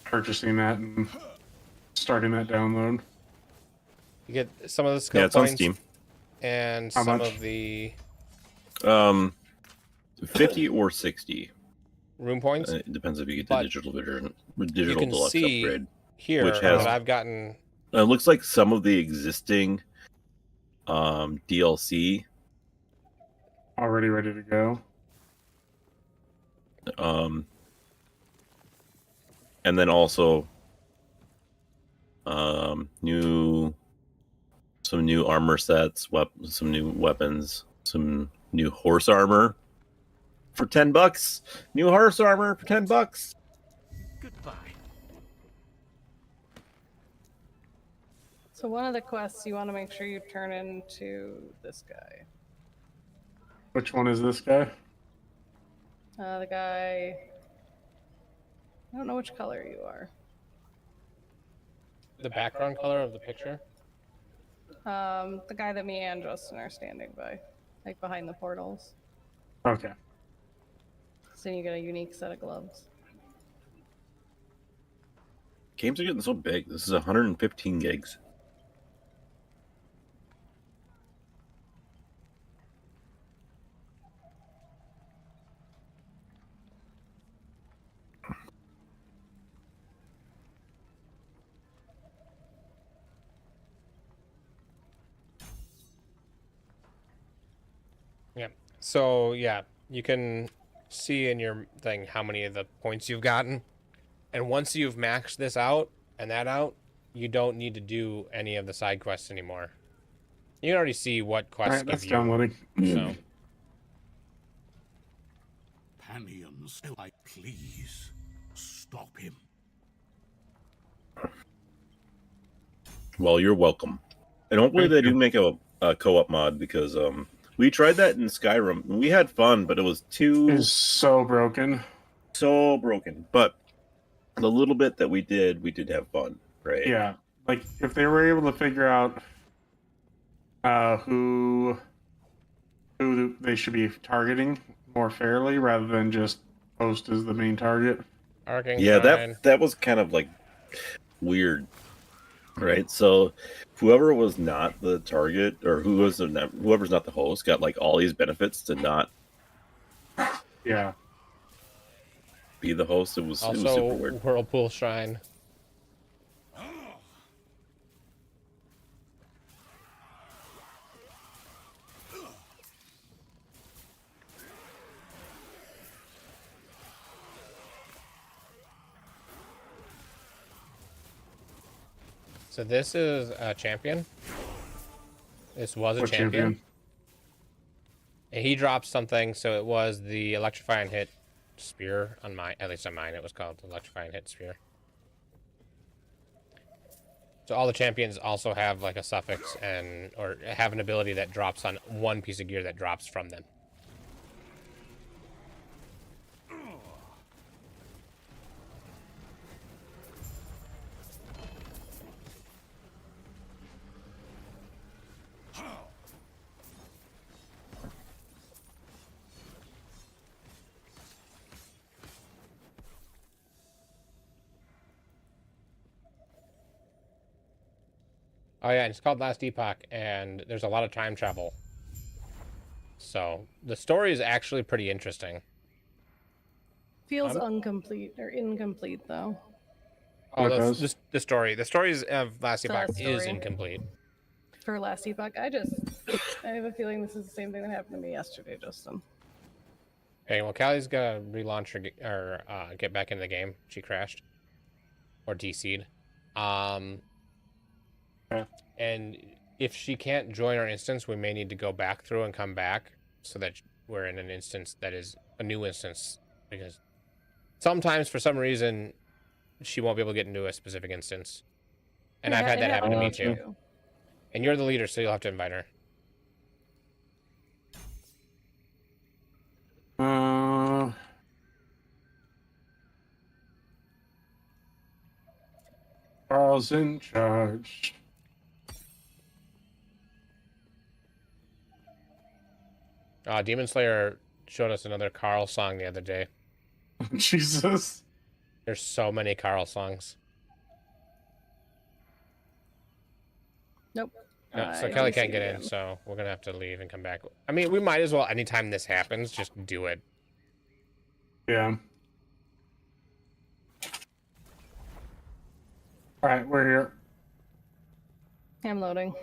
purchasing that and starting that download. You get some of the skill Yeah, it's on points. Steam. And How some much? of the 50 or 60 room points. It depends if you get the But digital version, you digital can deluxe see upgrade. here which has that I've gotten. It looks like some of the existing DLC Already ready to go. and then also some new armor sets, some new weapons, some new horse armor for $10. New horse armor for $10. Goodbye. So one of the quests you want to make sure you turn into this guy. Which one is this guy? The guy. I don't know which color you are. The background color of the picture. The guy that me and Justin are standing by, like behind the portals. Okay. So you get a unique set of gloves. Games are getting so big. This is 115 gigs. Yep. So yeah, you can see in your thing how many of the points you've gotten, and once you've maxed this out and that out, you don't need to do any of the side quests anymore. You can already see what All quests right, give that's you. downloading. So Panions, please stop him. Well, you're welcome. And hopefully Thank they you. do make a co-op mod because we tried that in Skyrim and we had fun, but it was It's so broken. so broken. But the little bit that we did have fun, right? Yeah, like if they were able to figure out who they should be targeting more fairly rather than just Post as the main target. Arcing Yeah, Shrine. that was kind of like weird, right? So whoever was not the target or whoever's not the host got like all these benefits to not Yeah. be the host. It was Also, super weird. Whirlpool Shrine. So this is a champion. This was a What champion. And he dropped something, so it was the electrifying hit spear on mine. At least on mine, it was called the electrifying hit spear. So all the champions also have like a suffix or have an ability that drops on one piece of gear that drops from them. Oh yeah, and it's called Last Epoch, and there's a lot of time travel. So the story is actually pretty interesting. Feels incomplete though. Oh, It does. the story. The stories of Last Epoch is story. incomplete. For Last Epoch, I have a feeling this is the same thing that happened to me yesterday, Justin. Okay, well, Callie's gonna relaunch or get back into the game. She crashed or DC'd. And if she can't join our instance, we may need to go back through and come back so that we're in an instance that is a new instance, because sometimes for some reason she won't be able to get into a specific instance. And I've had that happen to me too. And you're the leader, so you'll have to invite her. Carl's in charge. Demon Slayer showed us another Karl song the other day. Jesus. There's so many Karl songs. Nope. No, so Kelly can't get in, so we're gonna have to leave and come back. I mean, we might as well, anytime this happens, just do it. Yeah. All right, we're here. I'm loading.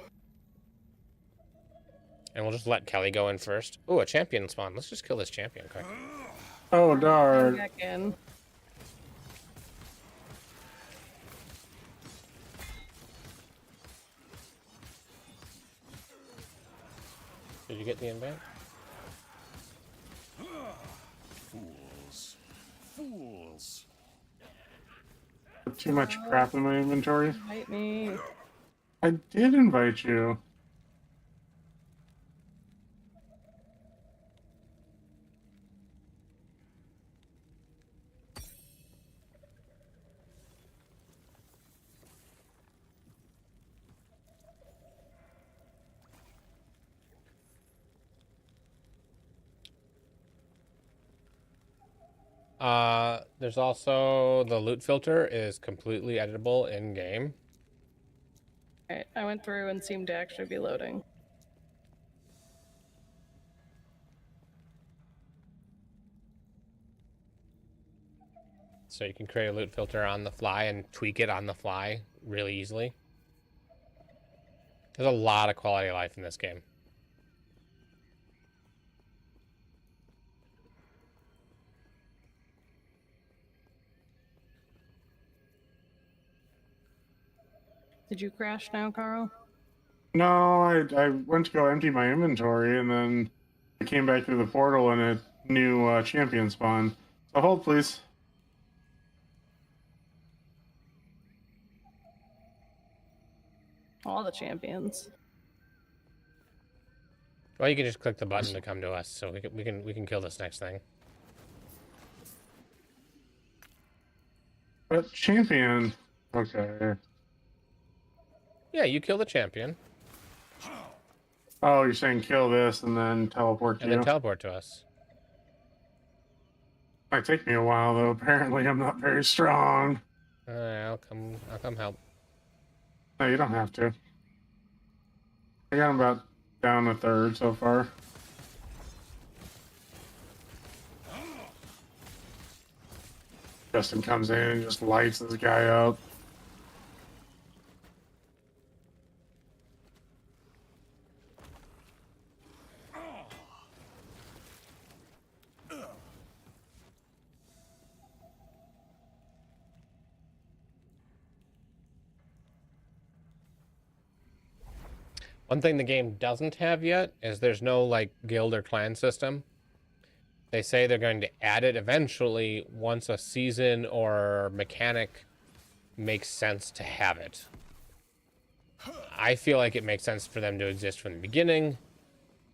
And we'll just let Kelly go in first. Ooh, a champion spawn. Let's just kill this champion quick. Oh, darn. Back in. Did you get the invite? Fools. Fools. Too much crap in my inventory. Invite me. I did invite you. There's also the loot filter is completely editable in game. Alright, I went through and seemed to actually be loading. So you can create a loot filter on the fly and tweak it on the fly really easily. There's a lot of quality of life in this game. Did you crash now, Carl? No, I went to go empty my inventory, and then I came back through the portal, and a new champion spawned. So hold, please. All the champions. Well, you can just click the button to come to us, so we can kill this next thing. But champion. Okay. Yeah, you kill the champion. Oh, you're saying kill this and then teleport to And you? then teleport to us. Might take me a while though. Apparently, I'm not very strong. I'll come help. No, you don't have to. I got him about down a third so far. Justin comes in and just lights this guy up. One thing the game doesn't have yet is there's no like guild or clan system. They say they're going to add it eventually once a season or mechanic makes sense to have it. I feel like it makes sense for them to exist from the beginning,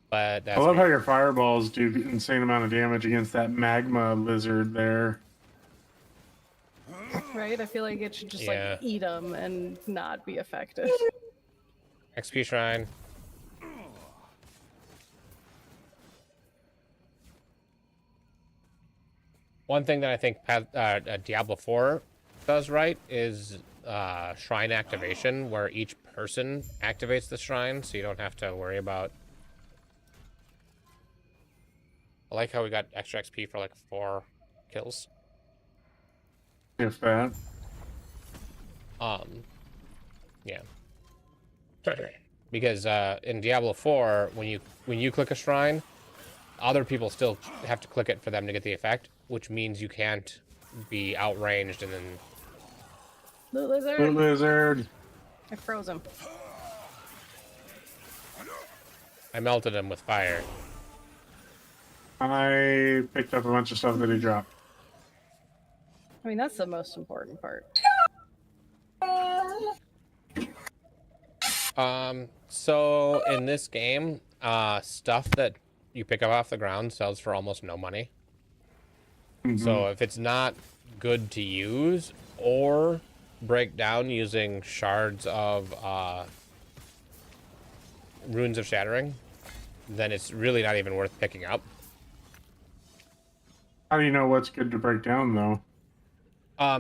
but that's I love me. how your fireballs do insane amount of damage against that magma lizard there. Right? I feel like it should just like eat them and not be effective. XP shrine. One thing that I think Diablo 4 does right is shrine activation, where each person activates the shrine, so you don't have to worry about. I like how we got extra XP for like 4 kills. If that. Yeah. Because in Diablo 4, when you click a shrine, other people still have to click it for them to get the effect, which means you can't be outranged and then. The lizard. The lizard. I froze him. I melted him with fire. I picked up a bunch of stuff that he dropped. I mean, that's the most important part. So in this game, stuff that you pick up off the ground sells for almost no money. So if it's not good to use or break down using shards of runes of shattering, then it's really not even worth picking up. How do you know what's good to break down though?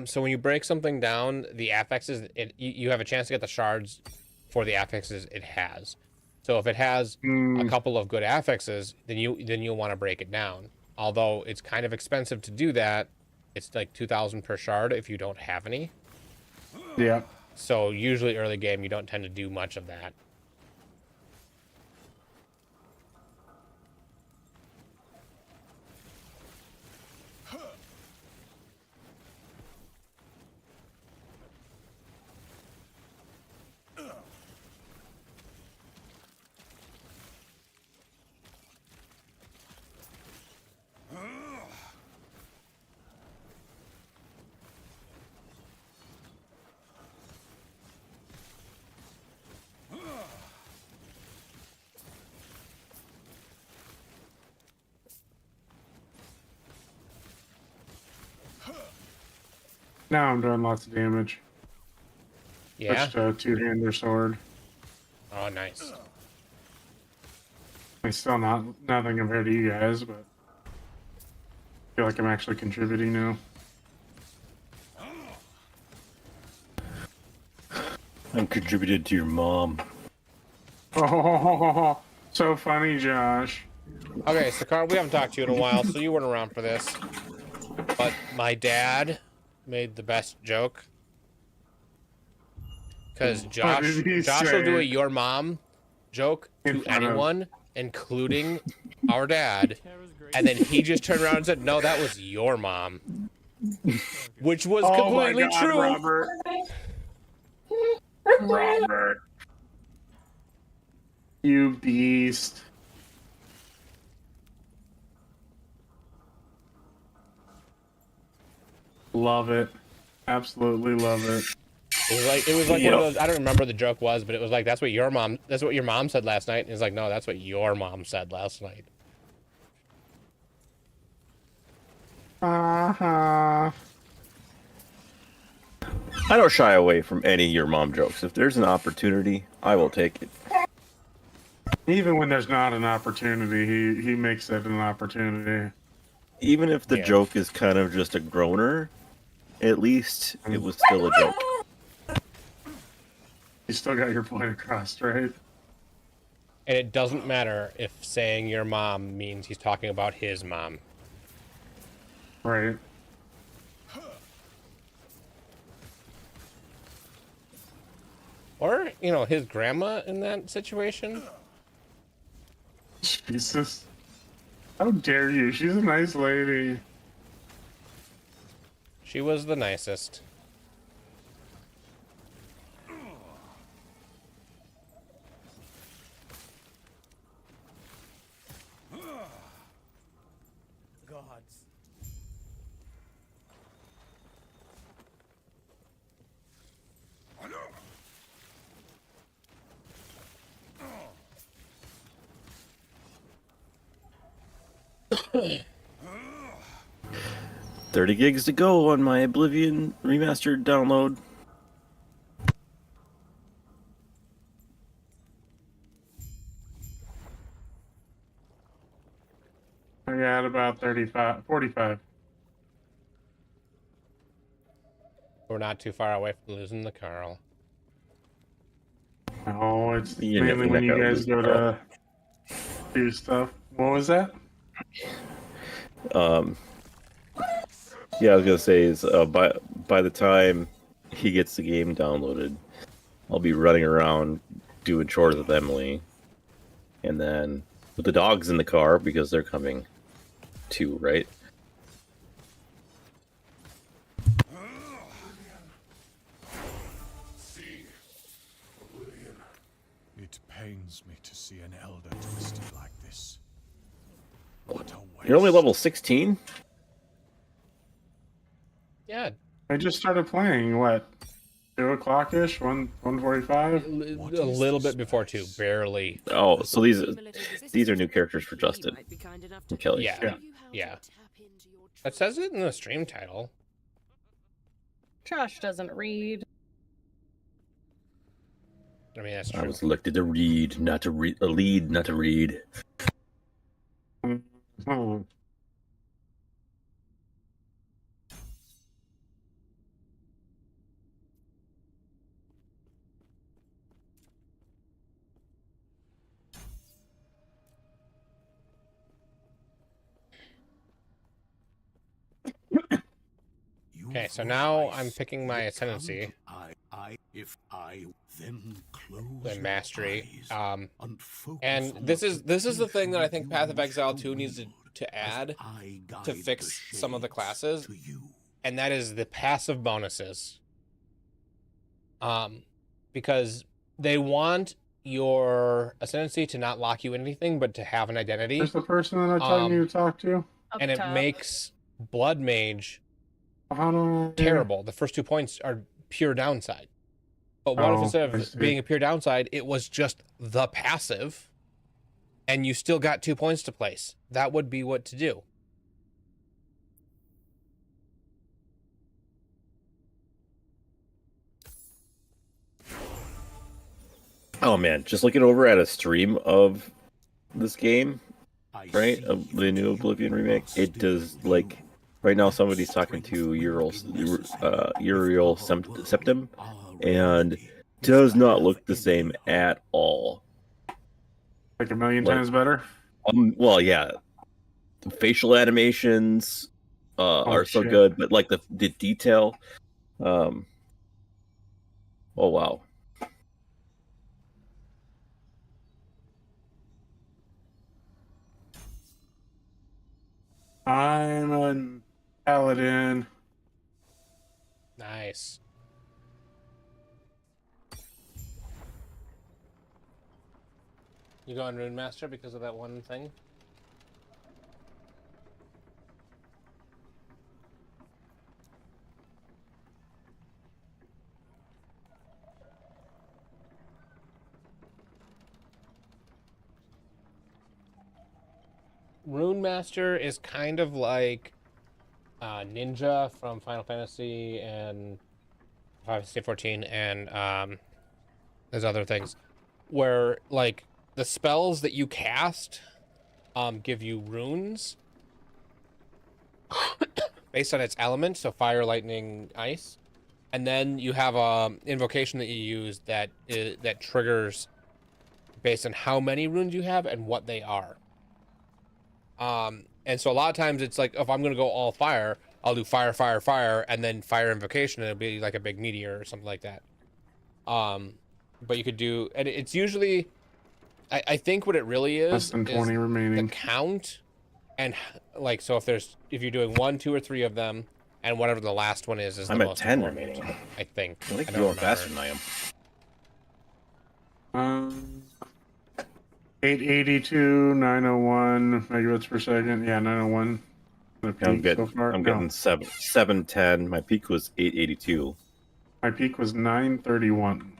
So when you break something down, the affixes, you have a chance to get the shards for the affixes it has. So if it has a couple of good affixes, then you'll want to break it down. Although it's kind of expensive to do that. It's like 2,000 per shard if you don't have any. Yeah. So usually early game you don't tend to do much of that. Now I'm doing lots of damage. Yeah. Switched to a two-hander sword. Oh, nice. It's still nothing compared to you guys, but I feel like I'm actually contributing now. I'm contributed to your mom. Oh, so funny, Josh. Okay, so Carl, we haven't talked to you in a while, so you weren't around for this. But my dad made the best joke. Because Josh will do a your mom joke to anyone, including our dad. And then he just turned around and said, no, that was your mom. Which was completely true. Robert. Robert. You beast. Love it. Absolutely love it. It was like one of those. I don't remember what the joke was, but it was like that's what your mom said last night. And it's like, no, that's what your mom said last night. Uh-huh. I don't shy away from any your mom jokes. If there's an opportunity, I will take it. Even when there's not an opportunity, he makes it an opportunity. Even if the joke is kind of just a groaner, at least it was still a joke. You still got your point across, right? And it doesn't matter if saying your mom means he's talking about his mom. Right. Or, you know, his grandma in that situation. Jesus. How dare you? She's a nice lady. She was the nicest. Gods. 30 gigs to go on my Oblivion remastered download. I got about 45. We're not too far away from losing the Carl. No, it's You're mainly when you guys go to do stuff. What was that? Yeah, I was gonna say is by the time he gets the game downloaded, I'll be running around doing chores with Emily, and then with the dogs in the car because they're coming too, right? It pains me to see an elder twisted like this. What a waste. You're only level 16? Yeah. I just started playing, what, 2 o'clock-ish? 1:45? A little bit before 2, barely. Oh, so these are new characters for Justin and Kelly. Yeah. It says it in the stream title. Josh doesn't read. I mean, that's I true. was elected to read, not to read. A lead, not to read. Oh. Okay, so now I'm picking my ascendancy. The mastery. And this is the thing that I think Path of Exile 2 needs to add to fix some of the classes. And that is the passive bonuses. Because they want your ascendancy to not lock you in anything, but to have an identity. Where's the person that I told you to talk to? And it makes Blood Mage How do I... terrible. The first 2 points are pure downside. But what if instead of being a pure downside, it was just the passive, and you still got 2 points to place? That would be what to do. Oh man, just looking over at a stream of this game, right? Of the new Oblivion remake, it does like right now somebody's talking to Uriel Septim, and does not look the same at all. Like a million times better? Well, yeah. The facial animations are so good, but like the detail. Oh wow. I'm a paladin. Nice. You go on Rune Master because of that one thing? Rune Master is kind of like Ninja from Final Fantasy and Final Fantasy 14 and there's other things where like the spells that you cast give you runes based on its element, so fire, lightning, ice, and then you have a invocation that you use that triggers based on how many runes you have and what they are. And so a lot of times it's like, if I'm going to go all fire, I'll do fire, fire, fire, and then fire invocation, and it'll be like a big meteor or something like that. But you could do, and it's usually, I think what it really is, less than 20 remaining. The count, and like, so if you're doing 1, 2, or 3 of them, and whatever the last one is the I'm at most 10 important, remaining. I think. I think I you're going faster than I am. 882, 901 megabits per second. Yeah, 901. I'm getting, so far. I'm getting 710. My peak was 882. My peak was 931.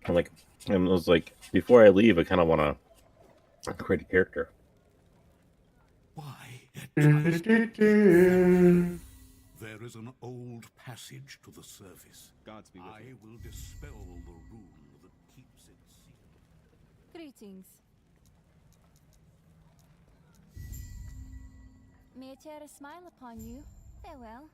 I was like, before I leave, I kind of want to create a character. There is an old passage to the service. Gods be with I you. will dispel the rune that keeps it secret. Greetings. May I tear a smile upon you? Farewell.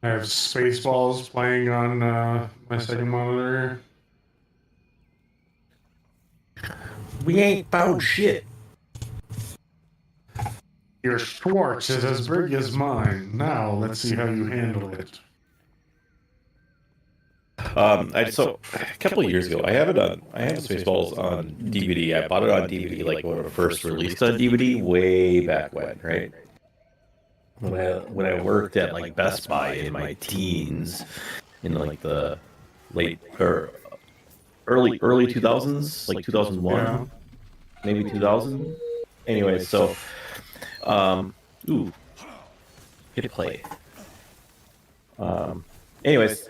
I have Spaceballs playing on my second monitor. We ain't found shit. Your Schwartz is as big as mine. Now let's see how you handle it. So a couple of years ago, I have Spaceballs on DVD. I bought it on DVD like when it first released on DVD, way back when, right? When I worked at like Best Buy in my teens, in like the late or early 2000s, like 2001, maybe 2000. Anyway, so hit play. Anyways,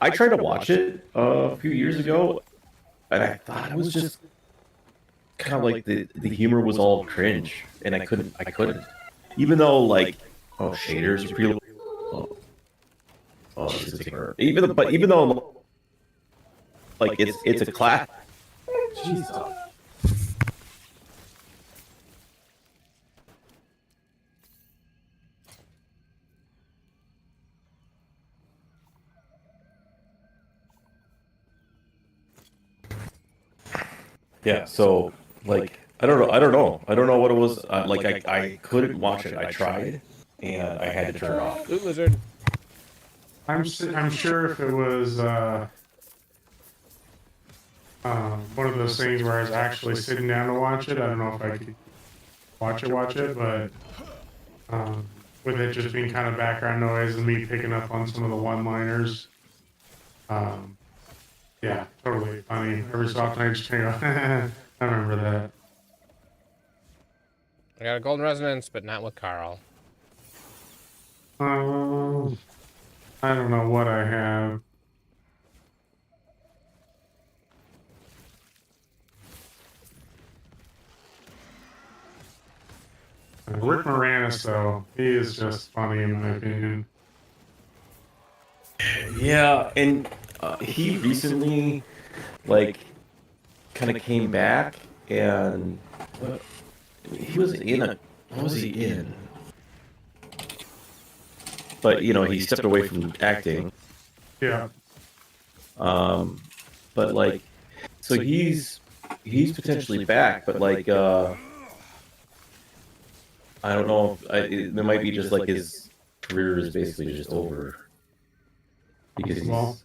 I tried to watch it a few years ago, and I thought it was just kind of like the humor was all cringe, and I couldn't. Even though like shaders are pretty. This is taking even though like it's a class. Jesus. Yeah, so like I don't know what it was. Like I couldn't watch it. I tried, and I had to turn it off. Loot lizard. I'm sure if it was one of those things where I was actually sitting down to watch it, I don't know if I could watch it, but with it just being kind of background noise and me picking up on some of the one-liners, yeah, totally funny. Every so often I just go, I remember that. I got a golden resonance, but not with Karl. I don't know what I have. Rick Moranis, though, he is just funny in my opinion. Yeah, and he recently, like, kind of came back, and he was in a. What was he in? But he stepped away from acting. Yeah. But like, So he's potentially back, but like I don't know. It might be just like his career is basically just over because Well,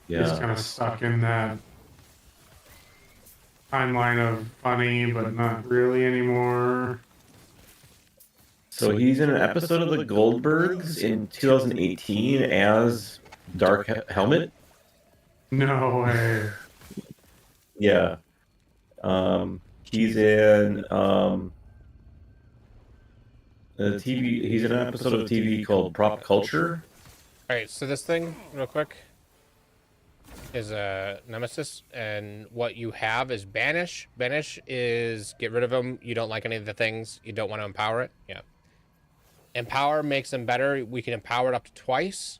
he's kind of stuck in that timeline of funny, but not really anymore. So he's in an episode of the Goldbergs in 2018 as Dark Helmet. No way. Yeah. He's in the TV. He's in an episode of TV called Prop Culture. All right, so this thing, real quick, is a nemesis, and what you have is banish. Banish is get rid of him. You don't like any of the things. You don't want to empower it. Yeah. Empower makes them better. We can empower it up to twice,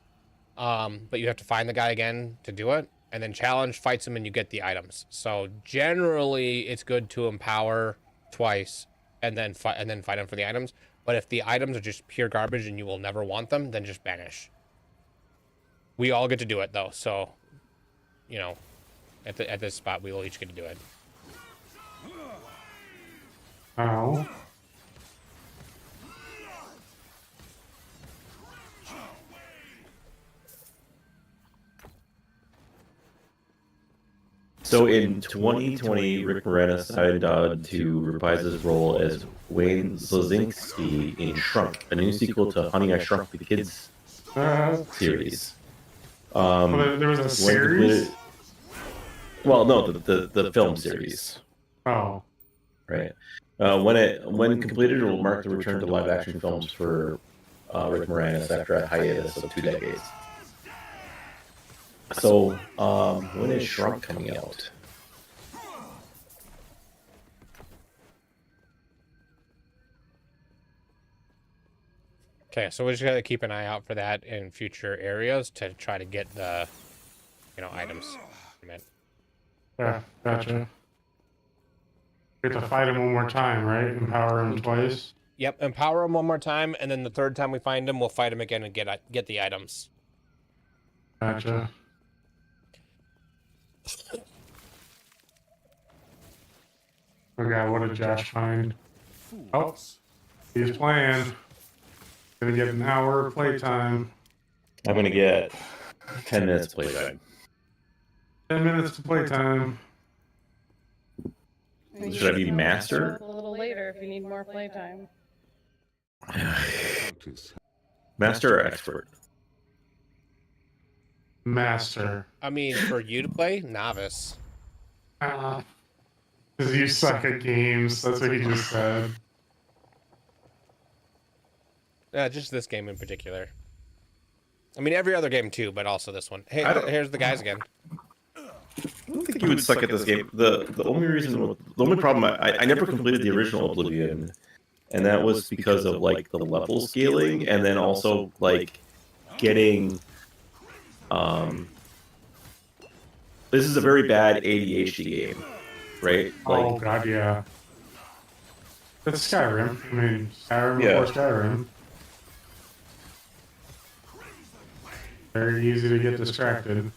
but you have to find the guy again to do it. And then challenge fights him, and you get the items. So generally, it's good to empower twice, and then fight him for the items. But if the items are just pure garbage and you will never want them, then just banish. We all get to do it though, so you know, at this spot, we will each get to do it. Ow. So in 2020, Rick Moranis decided to reprise his role as Wayne Zozinski in Shrunk, a new sequel to Honey, I Shrunk the Kids series. There was a series? Well, no, the film series. Oh. Right. When completed, it will mark the return to live-action films for Rick Moranis after a hiatus of 2 decades. So, when is Shrunk coming out? Okay, so we just gotta keep an eye out for that in future areas to try to get the, items from it. Yeah, gotcha. We have to fight him one more time, right? Empower him twice. Yep, empower him one more time, and then the third time we find him, we'll fight him again and get the items. Gotcha. Oh god, what did Josh find? Oh, he's playing. Gonna get an hour of playtime. I'm gonna get 10 minutes playtime. 10 minutes to playtime. Should I be master? A little later if you need more playtime. Master or expert? Master. I mean, for you to play, novice. Because you suck at games. That's what he just said. Just this game in particular. I mean, every other game too, but also this one. Hey, here's the guys again. I don't think you would suck at this game. The only problem, I never completed the original Oblivion, and that was because of like the level scaling, and then also like getting. This is a very bad ADHD game, right? Like, Oh god, yeah. That's Skyrim. I mean, Skyrim Yeah. before Skyrim. Very easy to get distracted.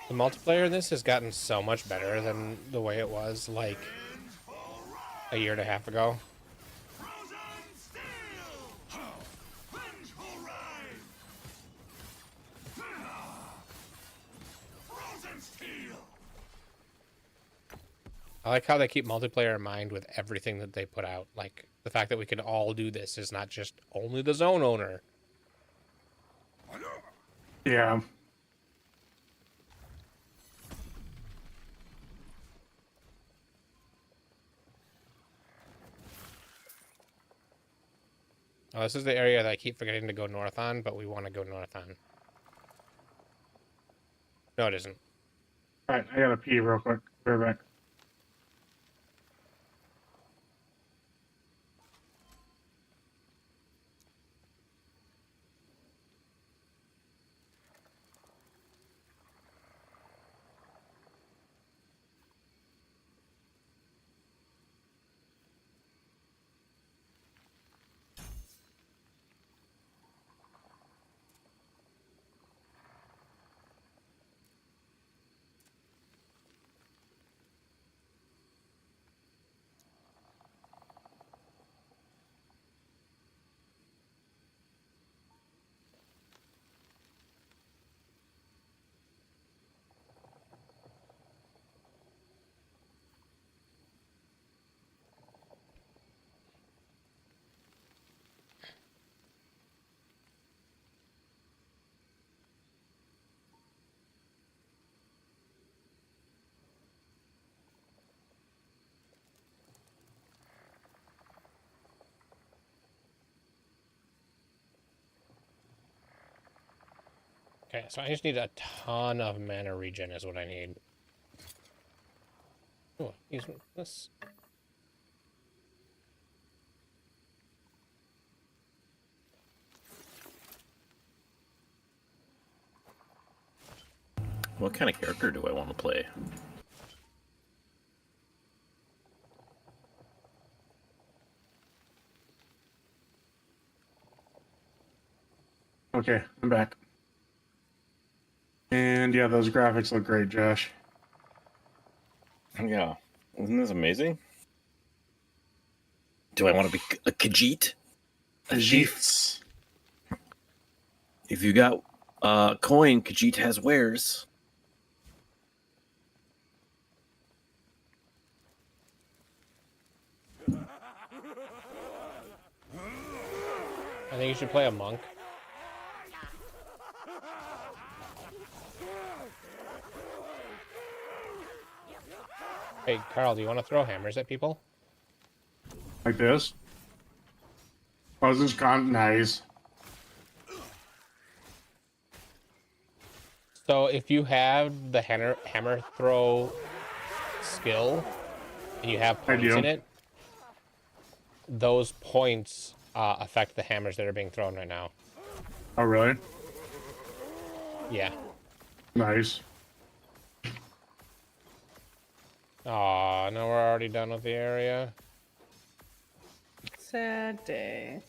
The multiplayer in this has gotten so much better than the way it was like a year and a half ago. I like how they keep multiplayer in mind with everything that they put out. Like, the fact that we can all do this is not just only the zone owner. Yeah. Oh, this is the area that I keep forgetting to go north on, but we want to go north on. No, it isn't. All right, I gotta pee real quick. Be right back. Okay, so I just need a ton of mana regen is what I need. Oh, use this. What kind of character do I want to play? Okay, I'm back. And yeah, those graphics look great, Josh. Yeah. Isn't this amazing? Do I want to be a Khajiit? A chief? If you got coin, Khajiit has wares. I think you should play a monk. Hey, Carl, do you want to throw hammers at people? Like this? Oh, this is nice. So if you have the hammer throw skill and you have points in it, those points affect the hammers that are being thrown right now. Oh, really? Yeah. Nice. Aw, no, we're already done with the area. Sad day.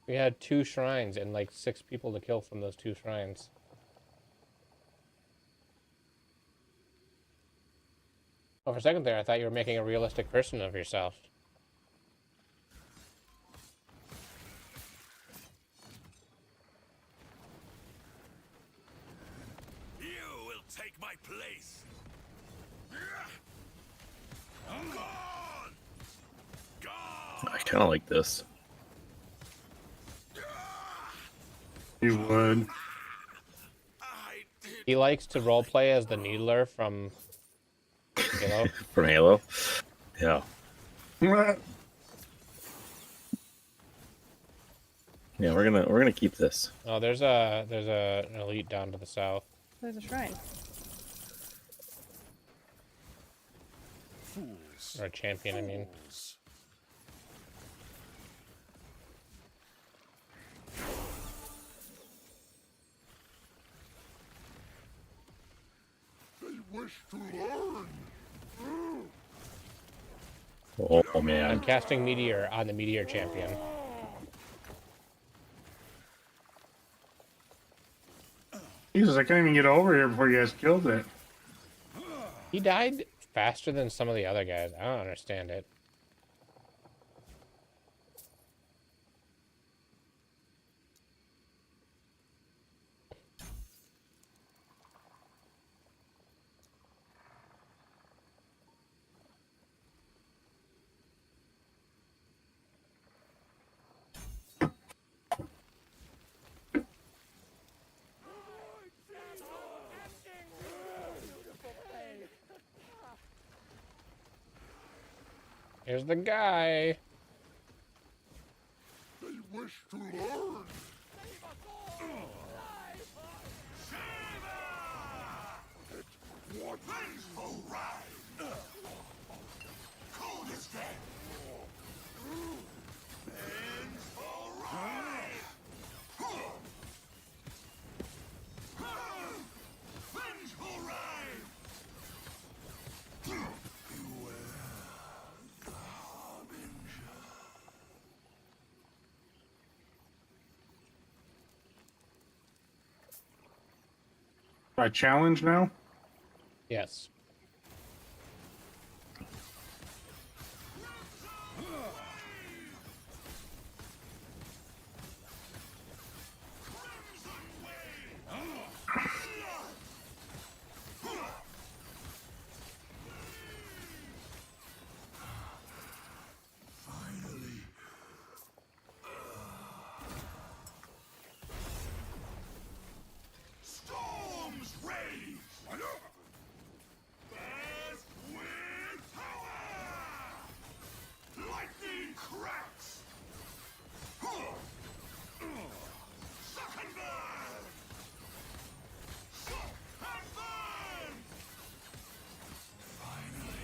We had 2 shrines and like 6 people to kill from those 2 shrines. Oh, for a second there, I thought you were making a realistic person of yourself. You will take my place. I kind of like this. You would. He likes to roleplay as the Needler from Halo. From Halo? Yeah. Yeah, we're gonna keep this. Oh, there's an elite down to the south. There's a shrine. Or a champion, I mean. Wish to learn. Oh man. I'm casting Meteor on the Meteor champion. Jesus, I couldn't even get over here before you guys killed it. He died faster than some of the other guys. I don't understand it. Here's the guy. They wish to learn. What vengeful ride? Cold as death. Vengeful ride. Vengeful ride. I challenge now? Yes. Storms rage. Burst with power. Lightning cracks. Suck and burn. Suck and burn. Finally.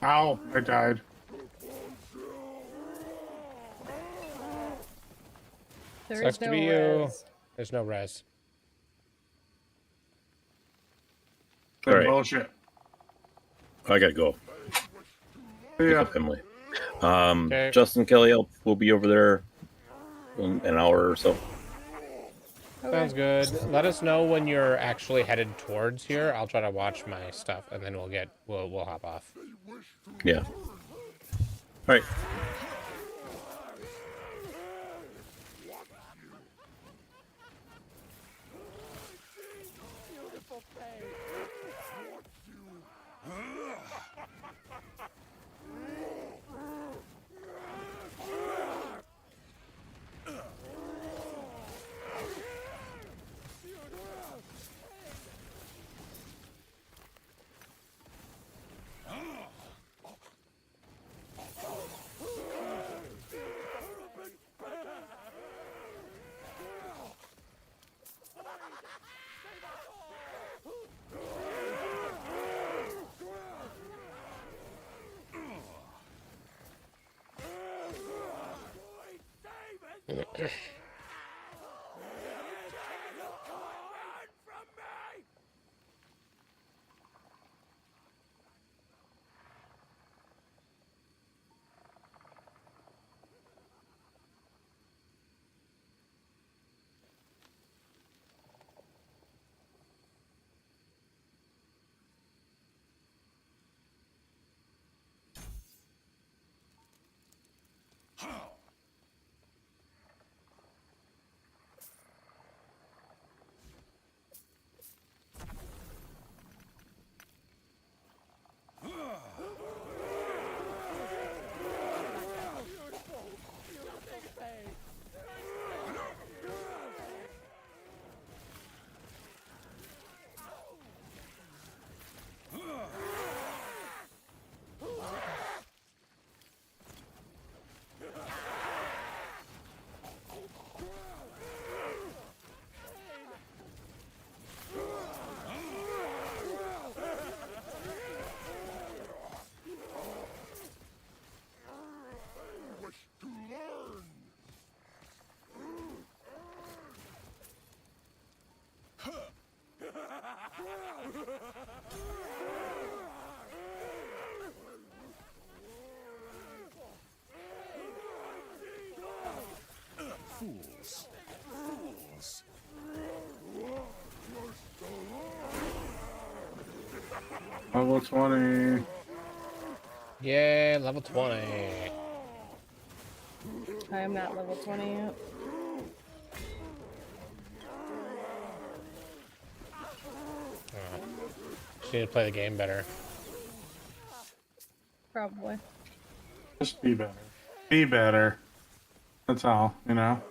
Ow, I died. There Sucks is to no be you. res. There's no res. All right. Bullshit. I gotta go. Pick Yeah. up Emily. Okay. Justin Kelly will be over there in an hour or so. Sounds good. Let us know when you're actually headed towards here. I'll try to watch my stuff, and then we'll hop off. Yeah. All right. Fools. Fools. Level 20. Yay, level 20. I am not level 20 yet. Just need to play the game better. Probably. Just be better. Be better. That's all, you know?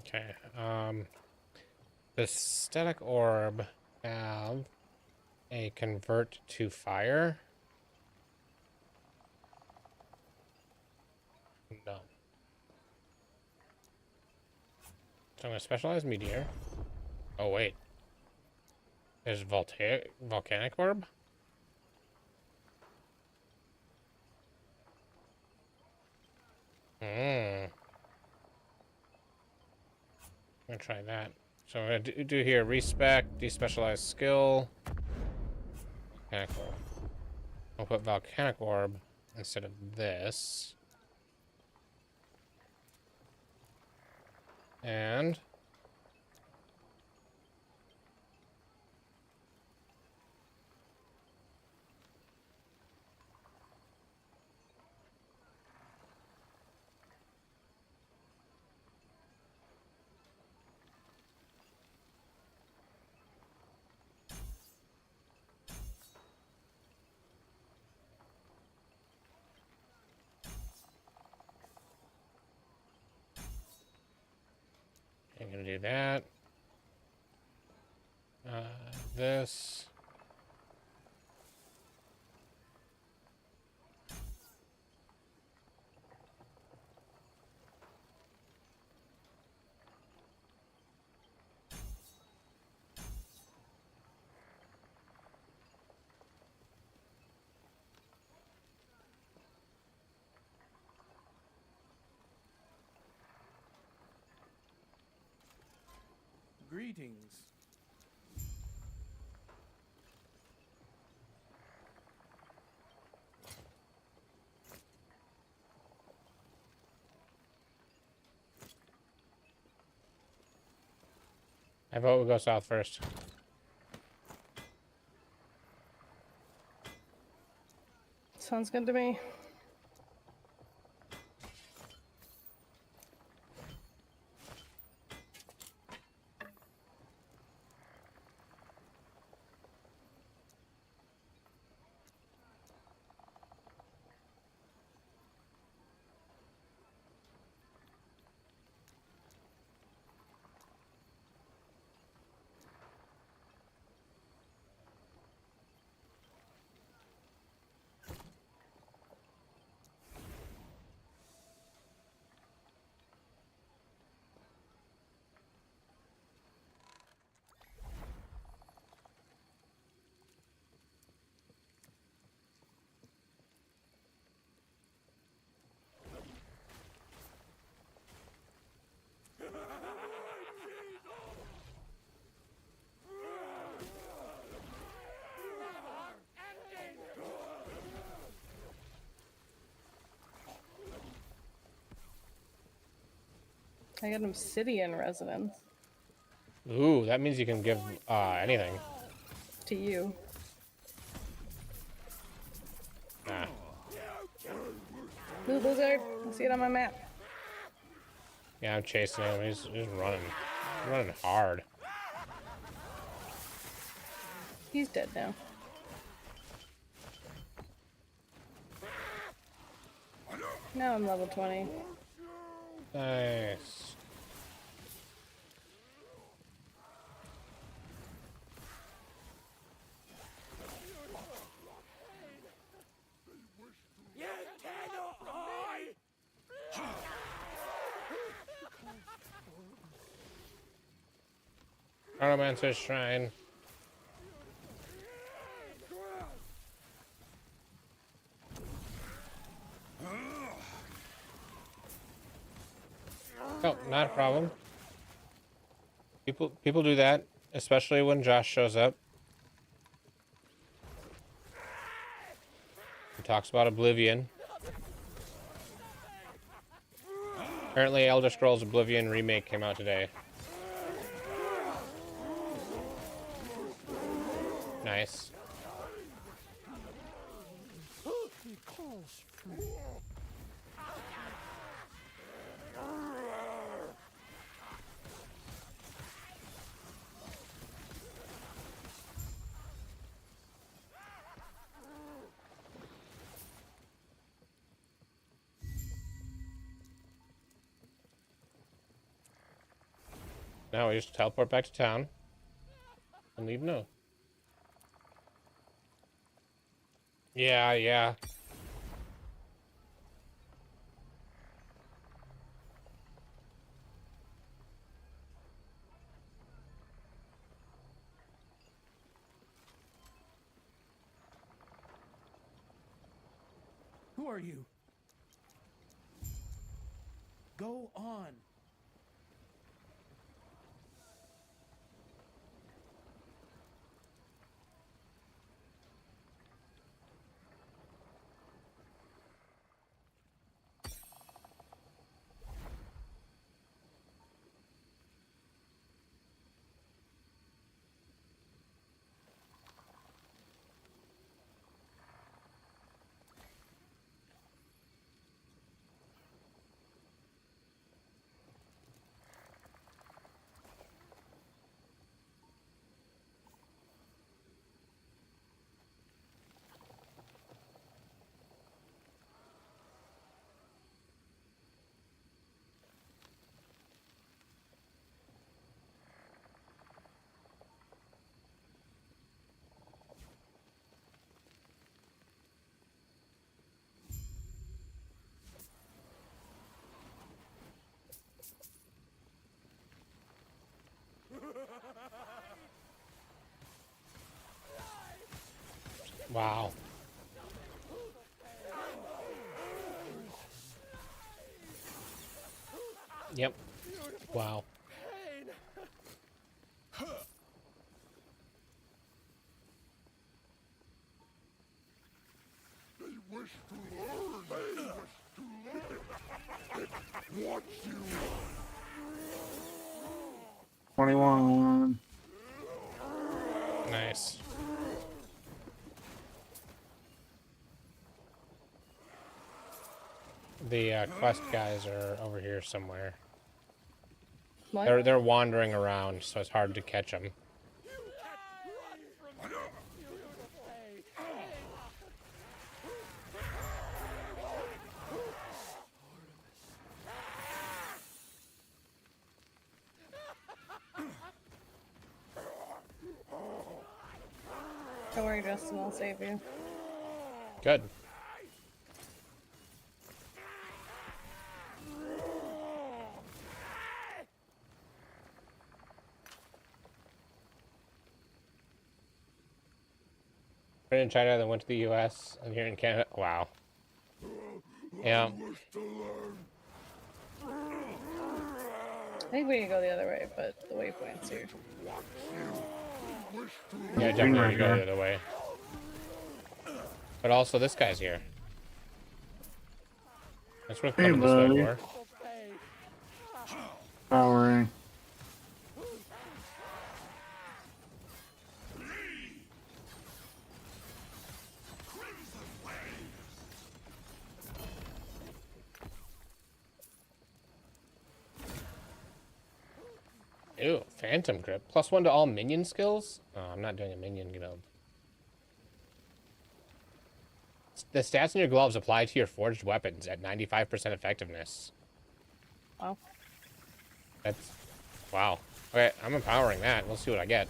Okay. The static orb have a convert to fire. No. So I'm gonna specialize meteor. Oh wait. There's volcanic orb? I'm gonna try that. So I'm gonna do here respec, despecialized skill, volcanic orb. I'll put volcanic orb instead of this. And I'm gonna do that. This. Greetings. I vote we go south first. Sounds good to me. I got an obsidian resonance. Ooh, that means you can give anything. To you. Nah. Blue lizard. I see it on my map. Yeah, I'm chasing him. He's running. Running hard. He's dead now. Now I'm level 20. Nice. You cannot hide! Chronomancer's Shrine. Oh, not a problem. People do that, especially when Josh shows up. He talks about Oblivion. Apparently, Elder Scrolls Oblivion remake came out today. Nice. Now we just teleport back to town and leave no. Yeah. Who are you? Go on. Wow. Yep. Wow. They wish to learn. They wish to learn. Watch you. 21. Nice. The quest guys are over here somewhere. What? They're wandering around, so it's hard to catch them. Don't worry, Justin, I'll save you. Good. Been in China, then went to the U.S. and here in Canada. Wow. Yeah. I think we can go the other way, but the waypoint's here. Yeah, definitely go the other way. But also, this guy's here. That's worth coming this way for. Powering. Ew, Phantom Grip. +1 to all minion skills? Oh, I'm not doing a minion guild. The stats in your gloves apply to your forged weapons at 95% effectiveness. Wow. That's... Wow. Okay, I'm empowering that. We'll see what I get.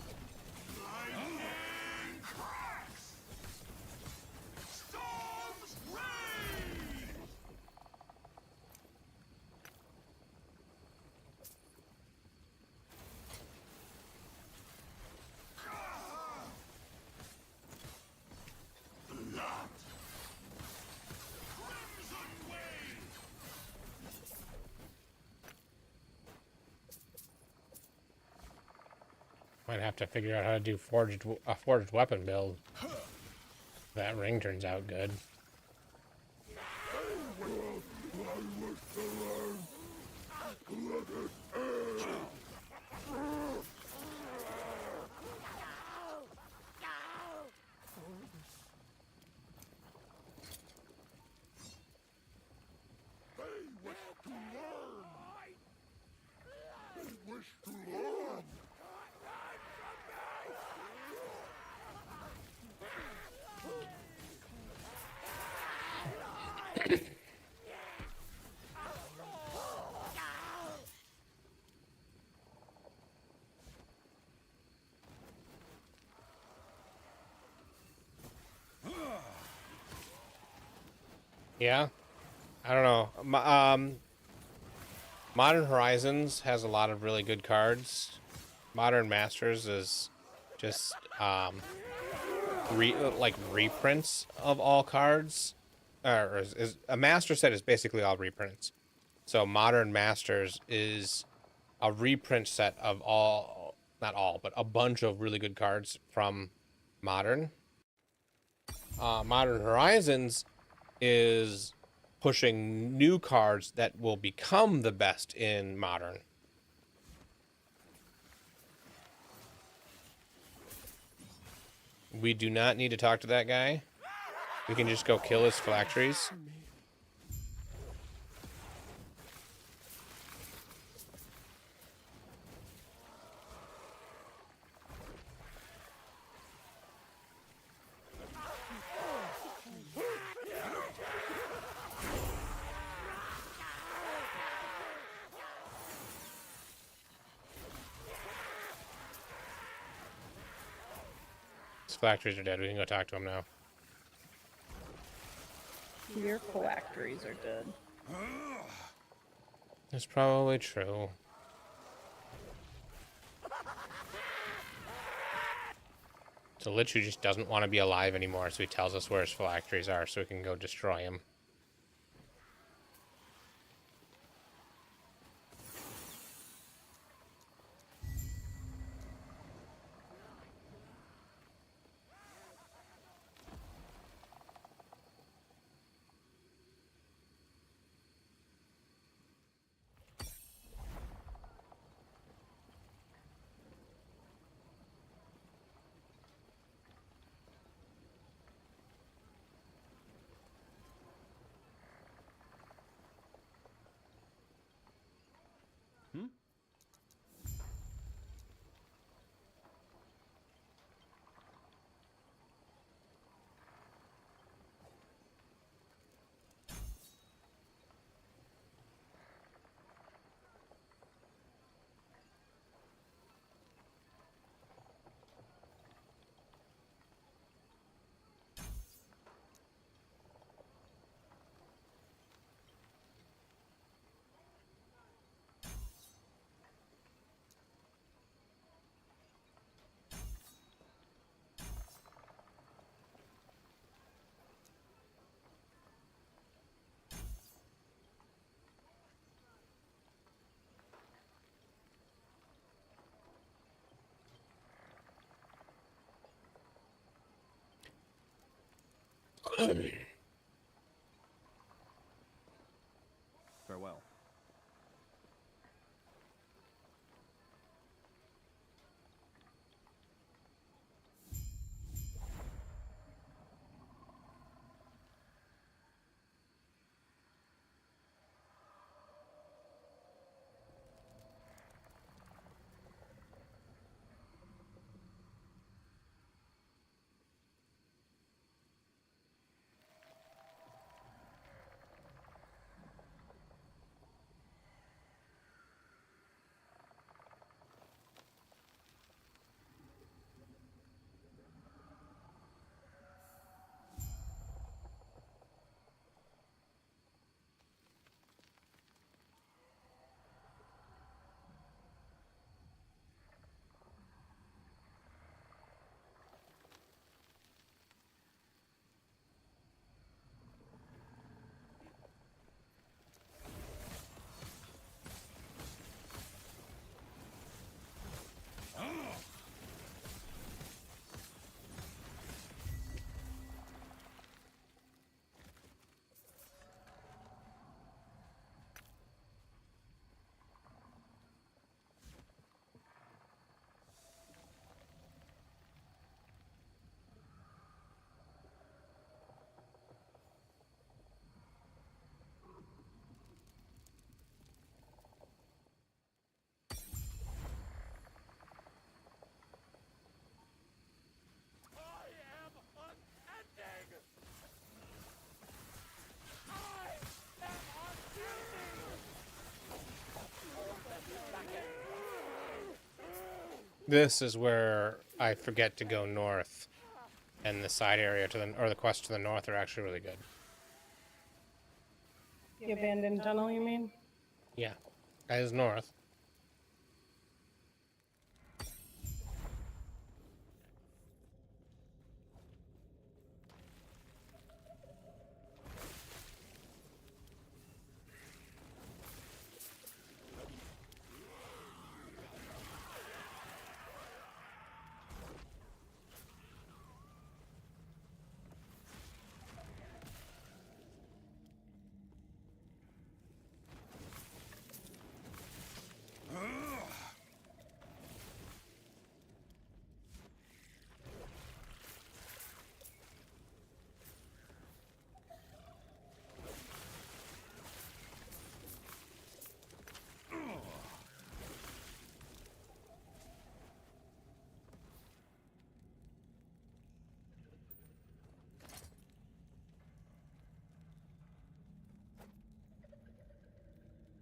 Might have to figure out how to do a forged weapon build. That ring turns out good. Yeah, I don't know. Modern Horizons has a lot of really good cards. Modern Masters is just reprints of all cards, or is a master set is basically all reprints. So Modern Masters is a reprint set of all, not all, but a bunch of really good cards from Modern. Modern Horizons is pushing new cards that will become the best in Modern. We do not need to talk to that guy. We can just go kill his phylacteries. His phylacteries are dead. We can go talk to him now. Your phylacteries are dead. That's probably true. So Lich who just doesn't want to be alive anymore, so he tells us where his phylacteries are so we can go destroy him. Farewell. This is where I forget to go north, and the side area to the or the quests to the north are actually really good. The abandoned tunnel, you mean? Yeah, that is north.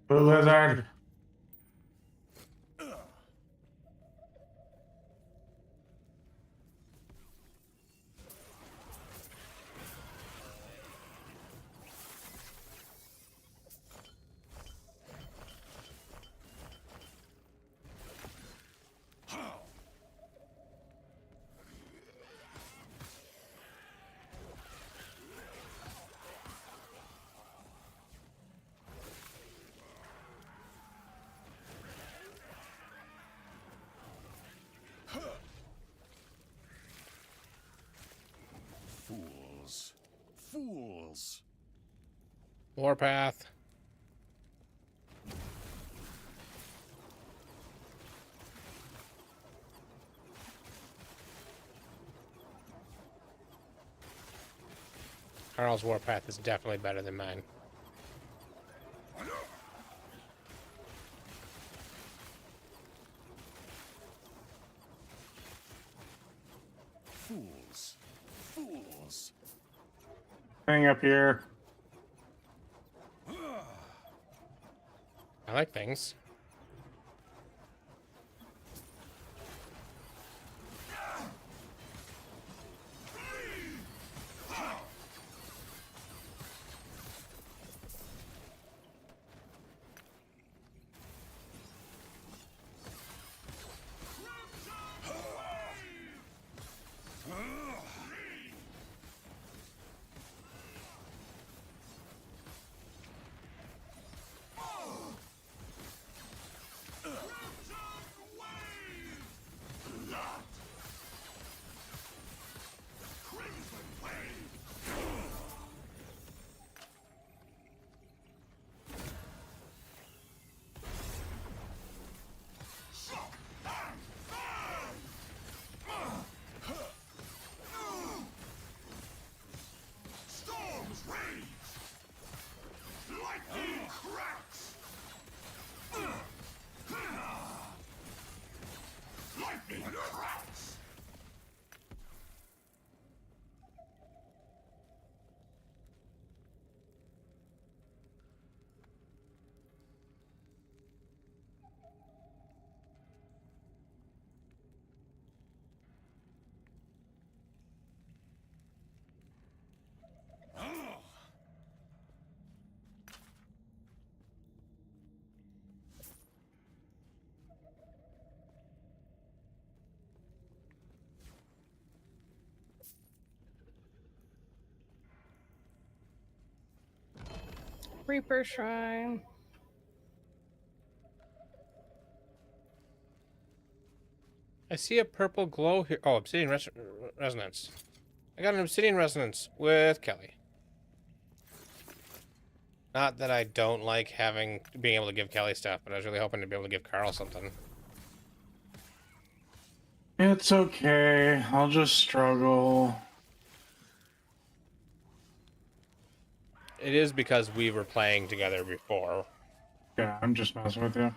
Blue lizard. Fools. Fools. Warpath. Karl's warpath is definitely better than mine. Fools. Fools. Thing up here. I like things. Reaper Shrine. I see a purple glow here. Oh, obsidian resonance. I got an obsidian resonance with Kelly. Not that I don't like being able to give Kelly stuff, but I was really hoping to be able to give Karl something. It's okay. I'll just struggle. It is because we were playing together before. Yeah, I'm just messing with you.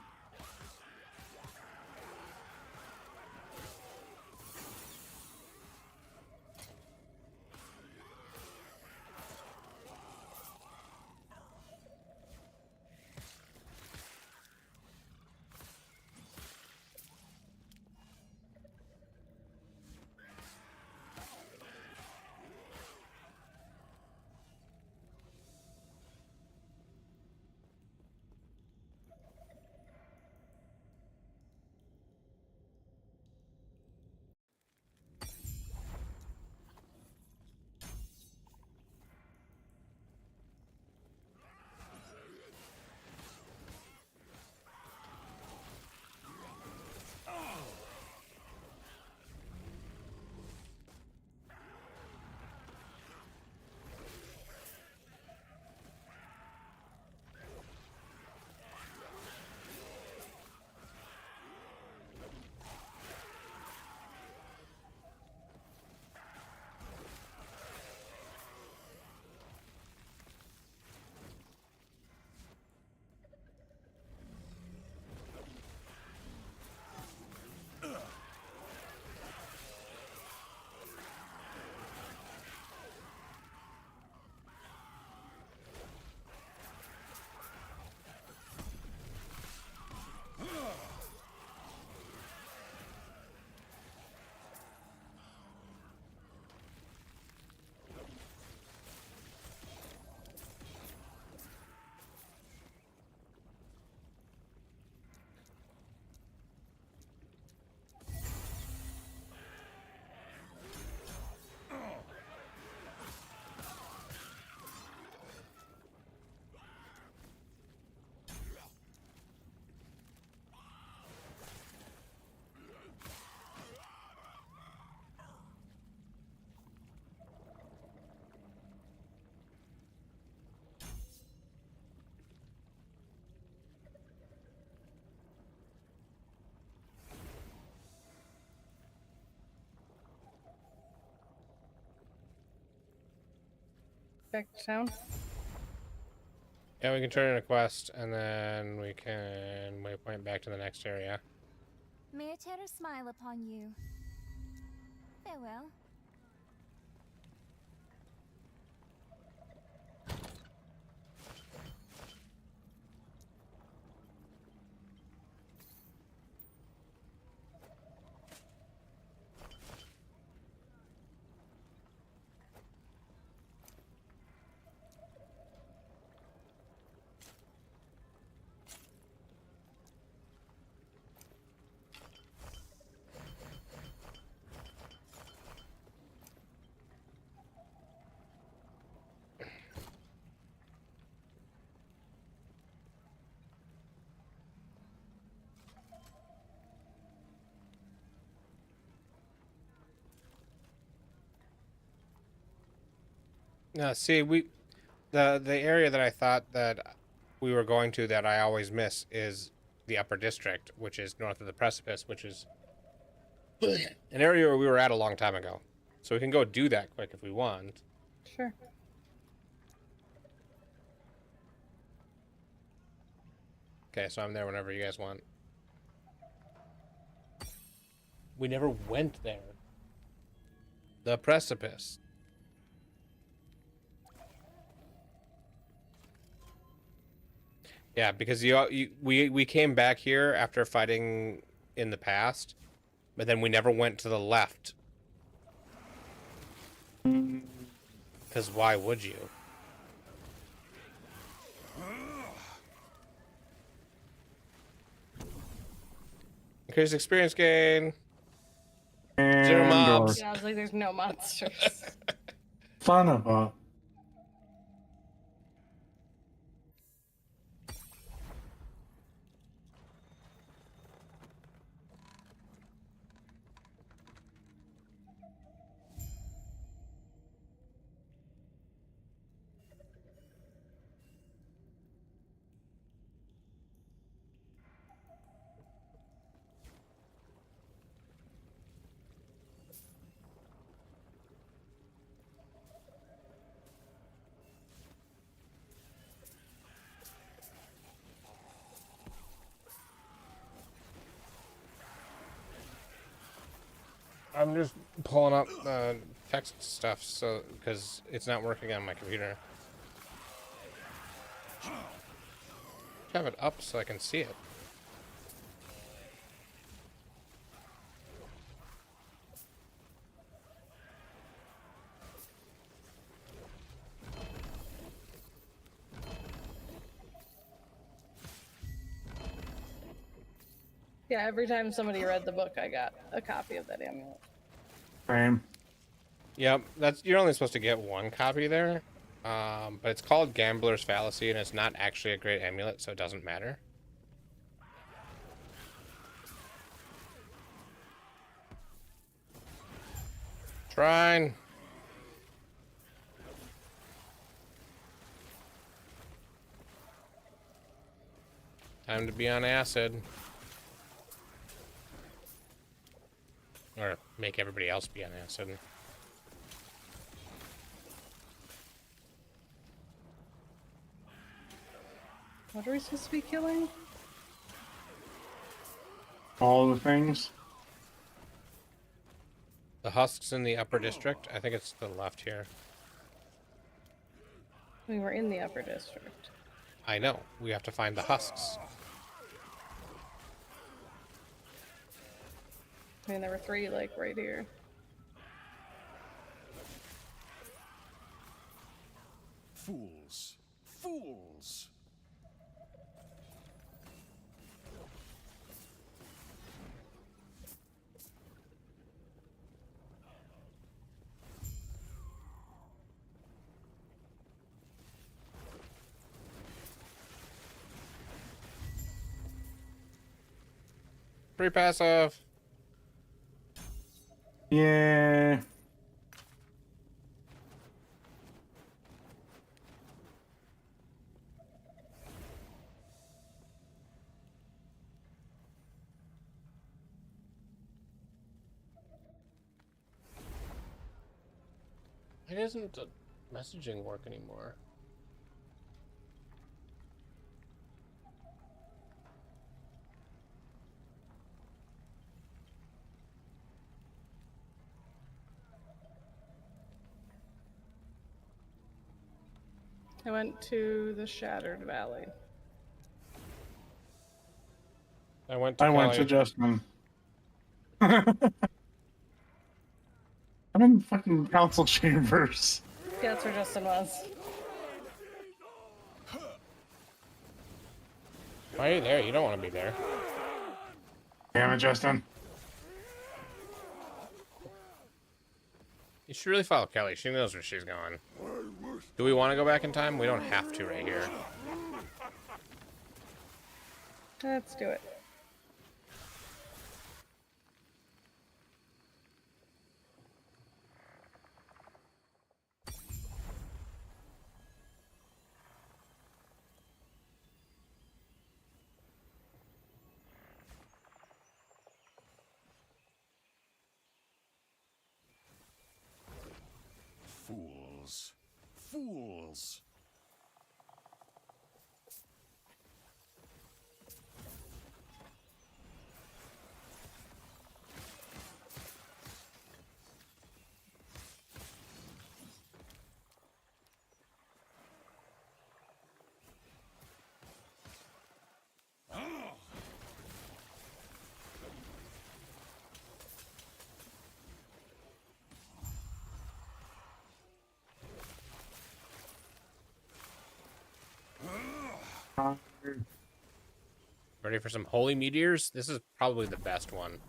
back to town? Yeah, we can turn in a quest, and then we can waypoint back to the next area. May a terror smile upon you. Farewell. No, see, the area that I thought that we were going to that I always miss is the Upper District, which is north of the precipice, which is an area where we were at a long time ago. So we can go do that quick if we want. Sure. Okay, so I'm there whenever you guys want. We never went there. The precipice. Yeah, because we came back here after fighting in the past, but then we never went to the left. Because why would you? Increased experience gain. And 0 mobs. Yeah, I was like, there's no monsters. Son of a. I'm just pulling up text stuff so because it's not working on my computer. Have it up so I can see it. Yeah, every time somebody read the book, I got a copy of that amulet. Same. Yep, you're only supposed to get one copy there, but it's called Gambler's Fallacy, and it's not actually a great amulet, so it doesn't matter. Shrine. Time to be on acid. Or make everybody else be on acid. What are we supposed to be killing? All the things. The husks in the upper district. I think it's to the left here. We were in the upper district. I know. We have to find the husks. I mean, there were 3, like, right here. Fools. Fools. Free passive. Yeah. It isn't messaging work anymore? I went to the Shattered Valley. I went to went to Justin. I'm in fucking council chambers. Yeah, that's where Justin was. Why are you there? You don't want to be there. Damn it, Justin. You should really follow Kelly. She knows where she's going. Do we want to go back in time? We don't have to right here. Let's do it. Fools. Fools. Ready for some holy meteors? This is probably the best one.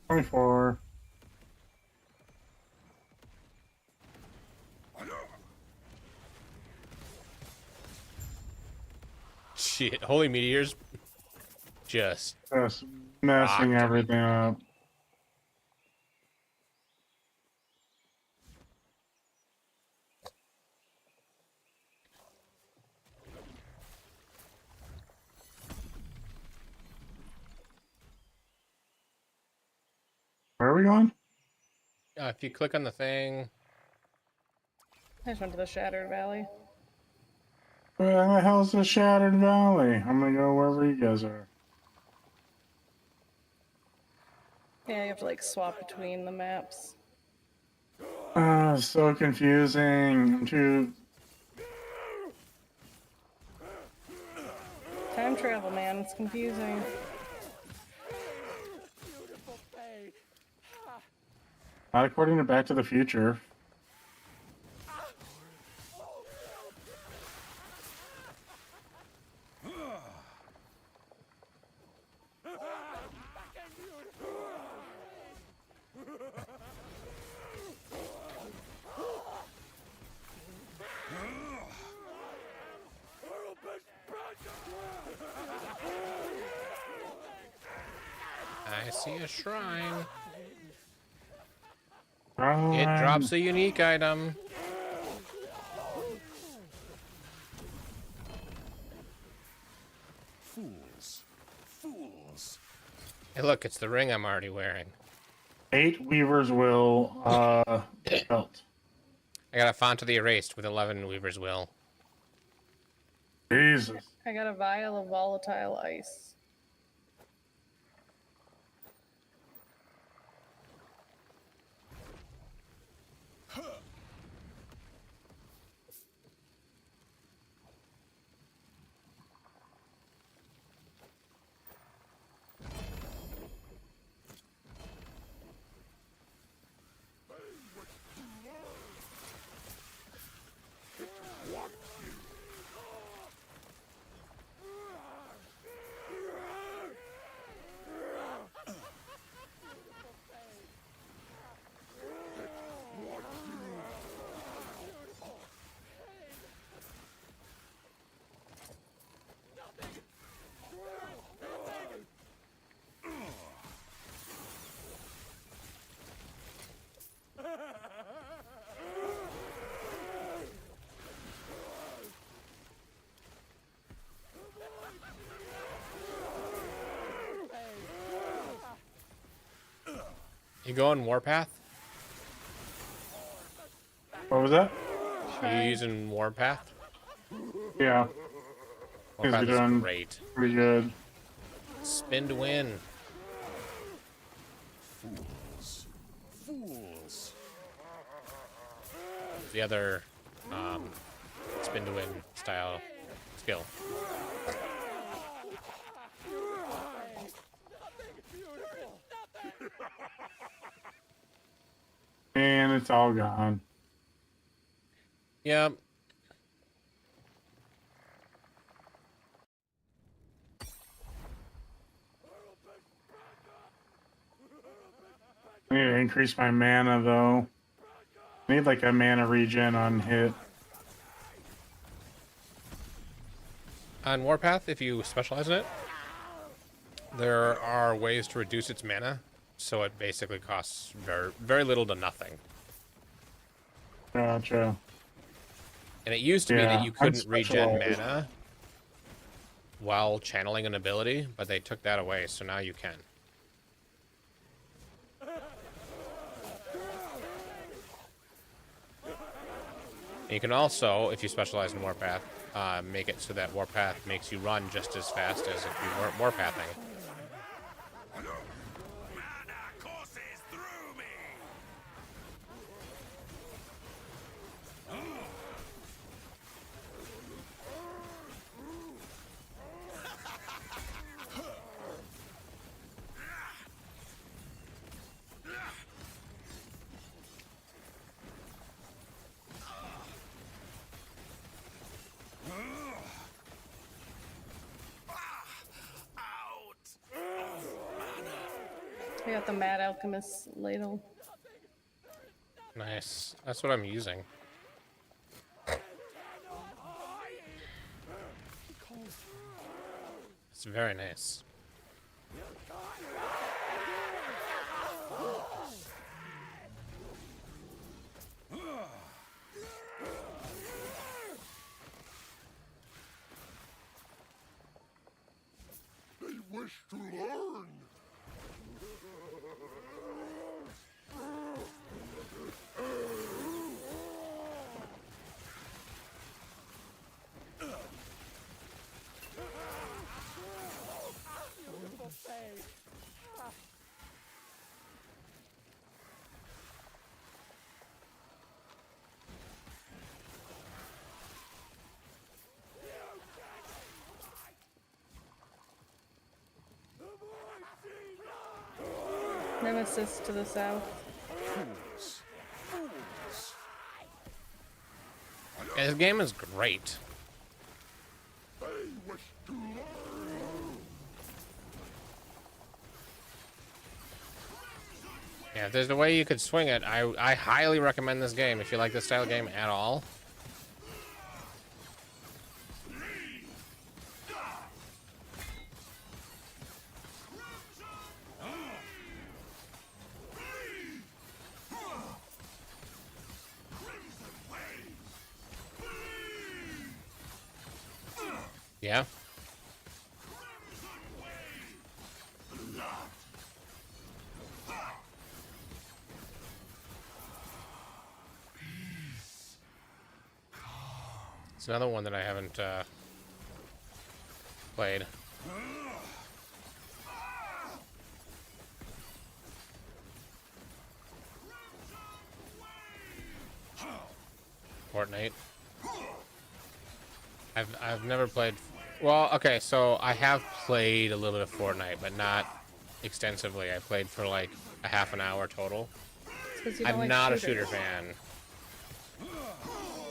$24. Shit, holy meteors. Just Messing rocked. everything up. Where are we going? If you click on the thing, I just went to the Shattered Valley. Where the hell's the Shattered Valley? I'm gonna go wherever you guys are. Yeah, you have to like swap between the maps. So confusing. I'm too. Time travel, man. It's confusing. Not according to Back to the Future. I see a shrine. Shrine. It drops a unique item. Fools. Fools. Hey, look, it's the ring I'm already wearing. 8 Weaver's Will belt. I got a Font of the Erased with 11 Weaver's Will. Jesus. I got a vial of volatile ice. You go on Warpath? What was that? Are you using Warpath? Yeah. Things are Warpath is doing great. pretty good. Spin to win. Fools. The other spin to win style skill. And it's all gone. Yeah. I need to increase my mana though. I need like a mana regen on hit. On Warpath, if you specialize in it, there are ways to reduce its mana, so it basically costs very, very little to nothing. Gotcha. And it used to be that you I'm couldn't regen specialized. mana while channeling an ability, but they took that away, so now you can. And you can also, if you specialize in Warpath, make it so that Warpath makes you run just as fast as if you weren't Warpathing. I got the Mad Alchemist ladle. Nice. That's what I'm using. It's very nice. They wish to learn. Nemesis to the south. Yeah, this game is great. They wish to learn. Yeah, if there's a way you could swing it, I highly recommend this game if you like this style of game at all. Yeah. It's another one that I haven't played. Fortnite. I've never played. Well, okay, so I have played a little bit of Fortnite, but not extensively. I played for like a half an hour total. I'm not a shooter fan,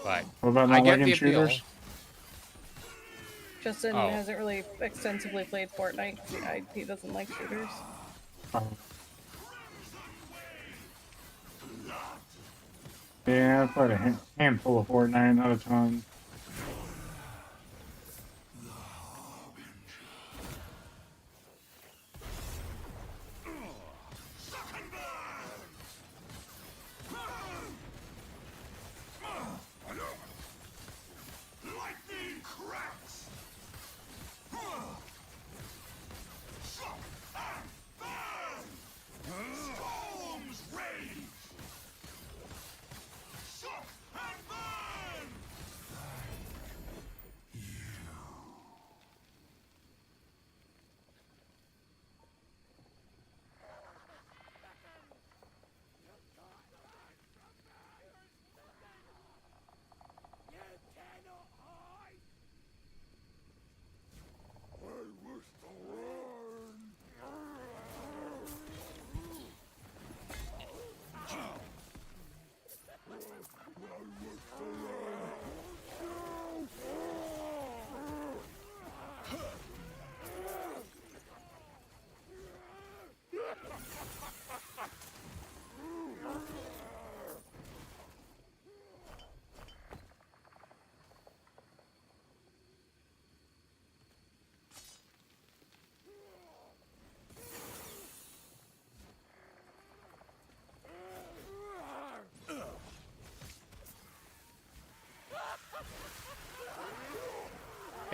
but What about I not get liking the appeal. shooters? Justin Oh. hasn't really extensively played Fortnite. He doesn't like shooters. Yeah, I've played a handful of Fortnite, not a ton.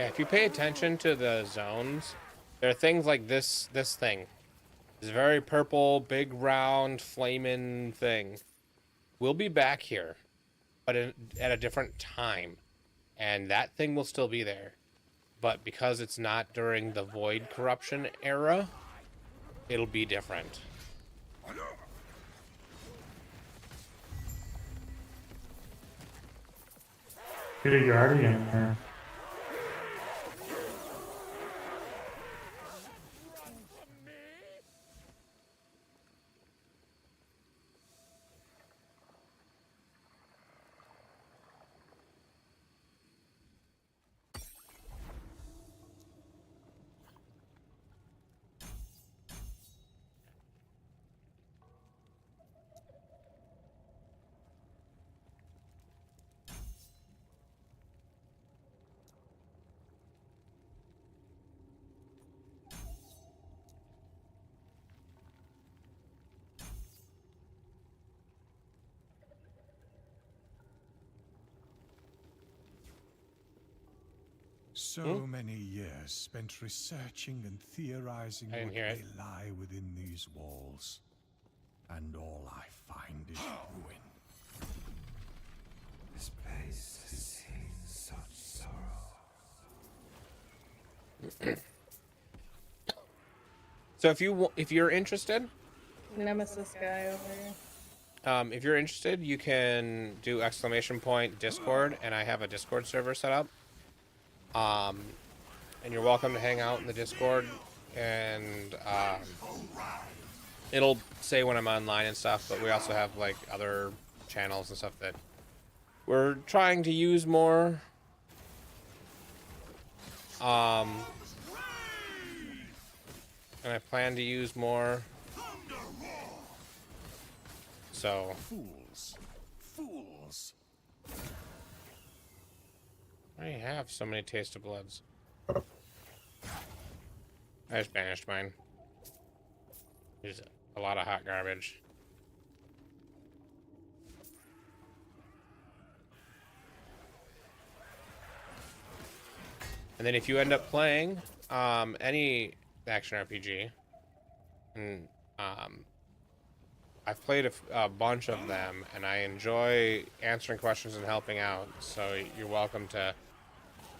Yeah, if you pay attention to the zones, there are things like this thing. This very purple, big, round, flaming thing. We'll be back here, but at a different time. And that thing will still be there. But because it's not during the Void Corruption era, it'll be different. Get a guardian there. So many years spent researching and theorizing I didn't what hear may it. lie within these walls. And all I find is ruin. This place has seen such sorrow. So if you're interested, Nemesis guy over here. if you're interested, you can do ! Discord, and I have a Discord server set up. And you're welcome to hang out in the Discord, and it'll say when I'm online and stuff, but we also have like other channels and stuff that we're trying to use more. And I plan to use more. So Fools. Fools. I have so many taste of bloods. I just banished mine. There's a lot of hot garbage. And then if you end up playing any action RPG, and I've played a bunch of them, and I enjoy answering questions and helping out, so you're welcome to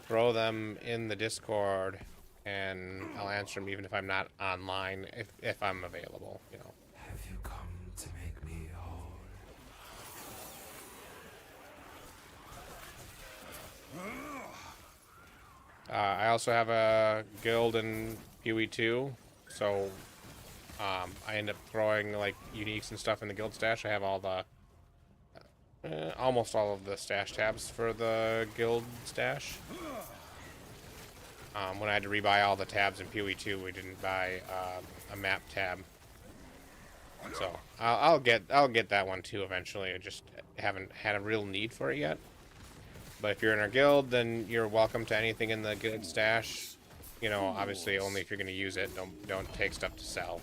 throw them in the Discord, and I'll answer them even if I'm not online, if I'm available, you know. Have you come to make me whole? I also have a guild in PoE 2, so I end up throwing like uniques and stuff in the guild stash. I have all the almost all of the stash tabs for the guild stash. When I had to rebuy all the tabs in PoE 2, we didn't buy a map tab. So I'll get that one too eventually. I just haven't had a real need for it yet. But if you're in our guild, then you're welcome to anything in the guild stash. You know, obviously only if you're going to use it. Don't take stuff to sell.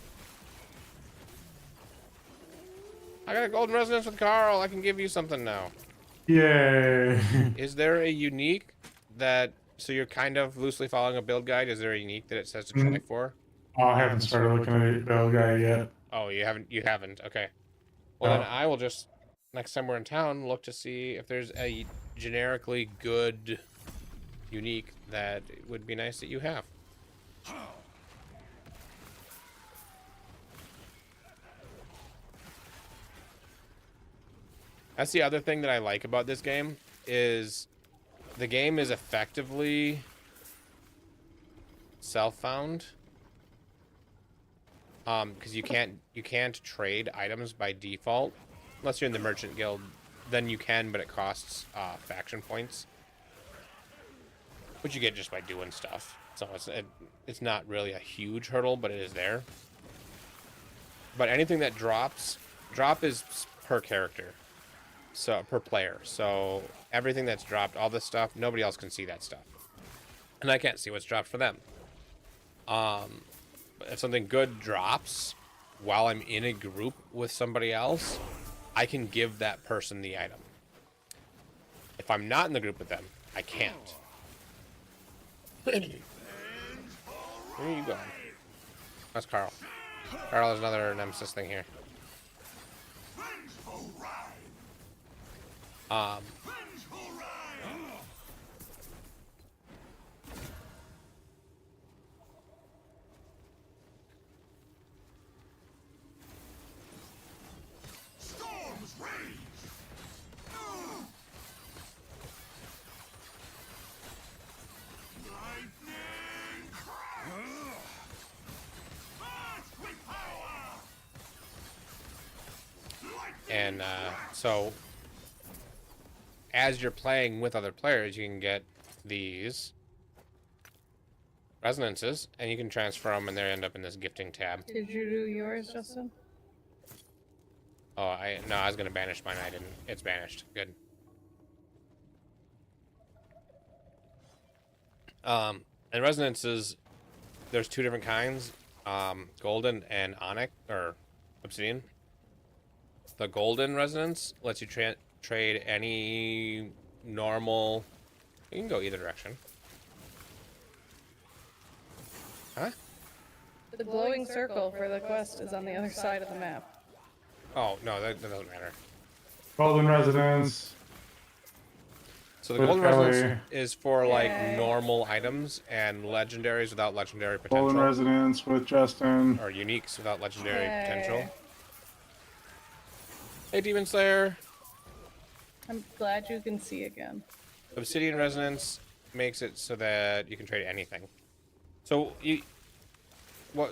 I got a golden resonance with Karl. I can give you something now. Yay! Is there a unique that... So you're kind of loosely following a build guide. Is there a unique that it says to try for? Oh, I haven't started looking at the build guide yet. Oh, you haven't? You haven't. Okay. Well, then I will just, next time we're in town, look to see if there's a generically good unique that it would be nice that you have. That's the other thing that I like about this game is the game is effectively self-found. Because you can't trade items by default unless you're in the merchant guild. Then you can, but it costs faction points, which you get just by doing stuff. So it's not really a huge hurdle, but it is there. But anything that drop is per character, so per player. So everything that's dropped, all this stuff, nobody else can see that stuff, and I can't see what's dropped for them. If something good drops while I'm in a group with somebody else, I can give that person the item. If I'm not in the group with them, I can't. Where are you going? That's Carl. Carl is another nemesis thing here. Storms rage. Lightning crash. Burst with power. And so, as you're playing with other players, you can get these resonances, and you can transfer them, and they end up in this gifting tab. Did you do yours, Justin? Oh, I was gonna banish mine. I didn't. It's banished. Good. And resonances, there's two different kinds, golden and onyx, or obsidian. The golden resonance lets you trade any normal. You can go either direction. Huh? The glowing circle for the quest is on the other side of the map. Oh no, that doesn't matter. Golden resonance. So the With golden Kelly. resonance is for like Yay. normal items and legendaries without legendary potential. Golden resonance with Justin. Or uniques without legendary Yay. potential. Hey, Demon Slayer. I'm glad you can see again. Obsidian resonance makes it so that you can trade anything. So what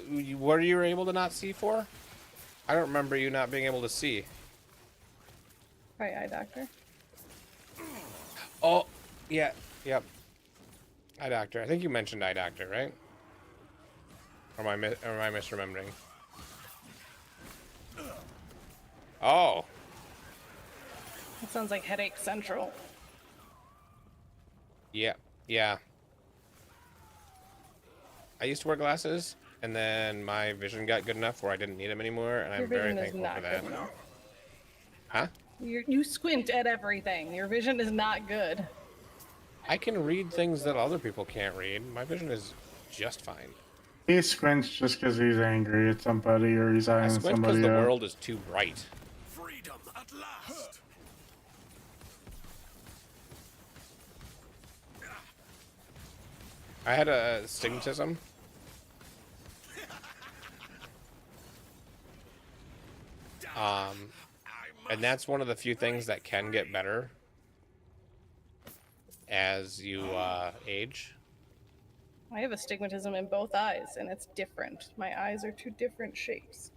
are you able to not see for? I don't remember you not being able to see. Right, eye doctor. Oh, yeah, yep. Eye doctor. I think you mentioned eye doctor, right? Or am I misremembering? Oh. That sounds like headache central. Yeah, yeah. I used to wear glasses, and then my vision got good enough where I didn't need them anymore, and Your I'm very vision is thankful not for that. good enough. Huh? You squint at everything. Your vision is not good. I can read things that other people can't read. My vision is just fine. He squints just because he's angry at somebody or he's I eyeing squint because somebody the up. world is too bright. Freedom at last. I had a stigmatism. And that's one of the few things that can get better as you age. I have astigmatism in both eyes, and it's different. My eyes are two different shapes.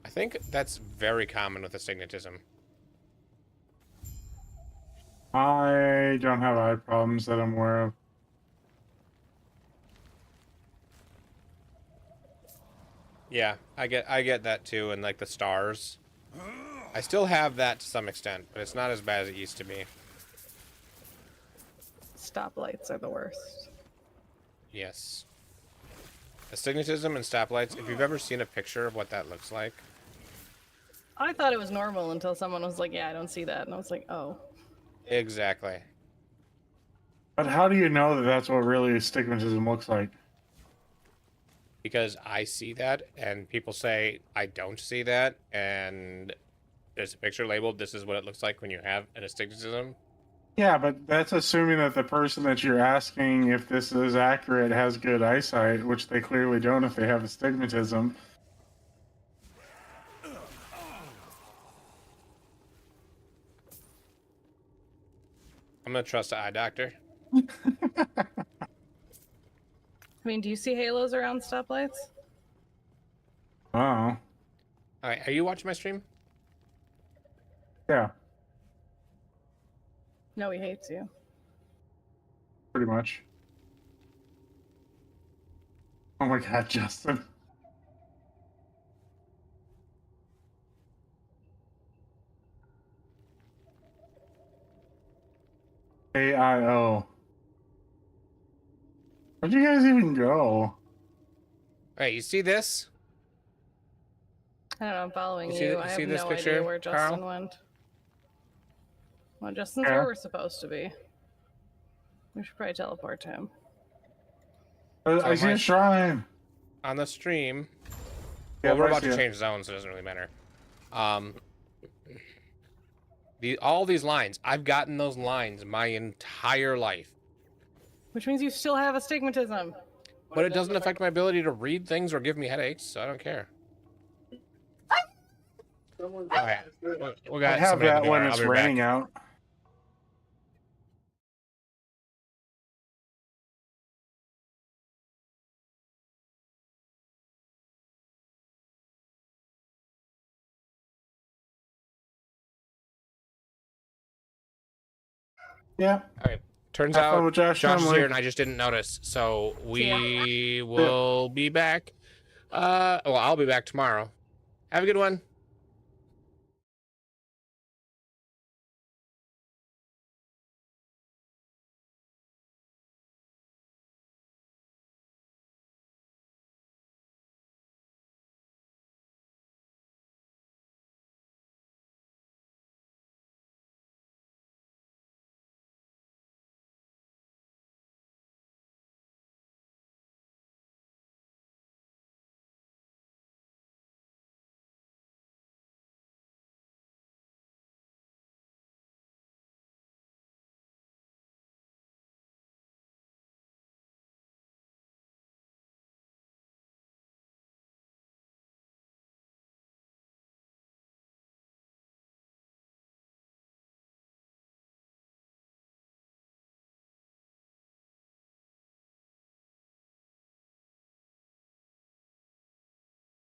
I think that's very common with astigmatism. I don't have eye problems that I'm aware of. Yeah, I get that too, and like the stars. I still have that to some extent, but it's not as bad as it used to be. Stoplights are the worst. Yes. Astigmatism and stoplights, if you've ever seen a picture of what that looks like. I thought it was normal until someone was like, yeah, I don't see that. And I was like, oh. Exactly. But how do you know that that's what really astigmatism looks like? Because I see that, and people say I don't see that, and there's a picture labeled, this is what it looks like when you have an astigmatism. Yeah, but that's assuming that the person that you're asking if this is accurate has good eyesight, which they clearly don't if they have astigmatism. I'm gonna trust the eye doctor. I mean, do you see halos around stoplights? Oh. Alright, are you watching my stream? Yeah, No, he hates you. pretty much. Oh my god, Justin. AIO. Where'd you guys even go? Alright, you see this? I don't know, I'm following You you. see I have this no picture, idea where Justin Carl? went. Well, Justin's Yeah. where we're supposed to be. We should probably teleport to him. I see a shrine. On the stream. Yeah, Well, we're I about see to it. change zones, so it doesn't really matter. All these lines, I've gotten those lines my entire life. Which means you still have astigmatism. But it doesn't affect my ability to read things or give me headaches, so I don't care. Alright, we got I have somebody at that the door. when I'll it's be right raining back. out. Yeah. Alright. Turns Have fun out with Josh Josh is Tremblay. here and I just didn't notice. So we will be back. Well, I'll be back tomorrow. Have a good one.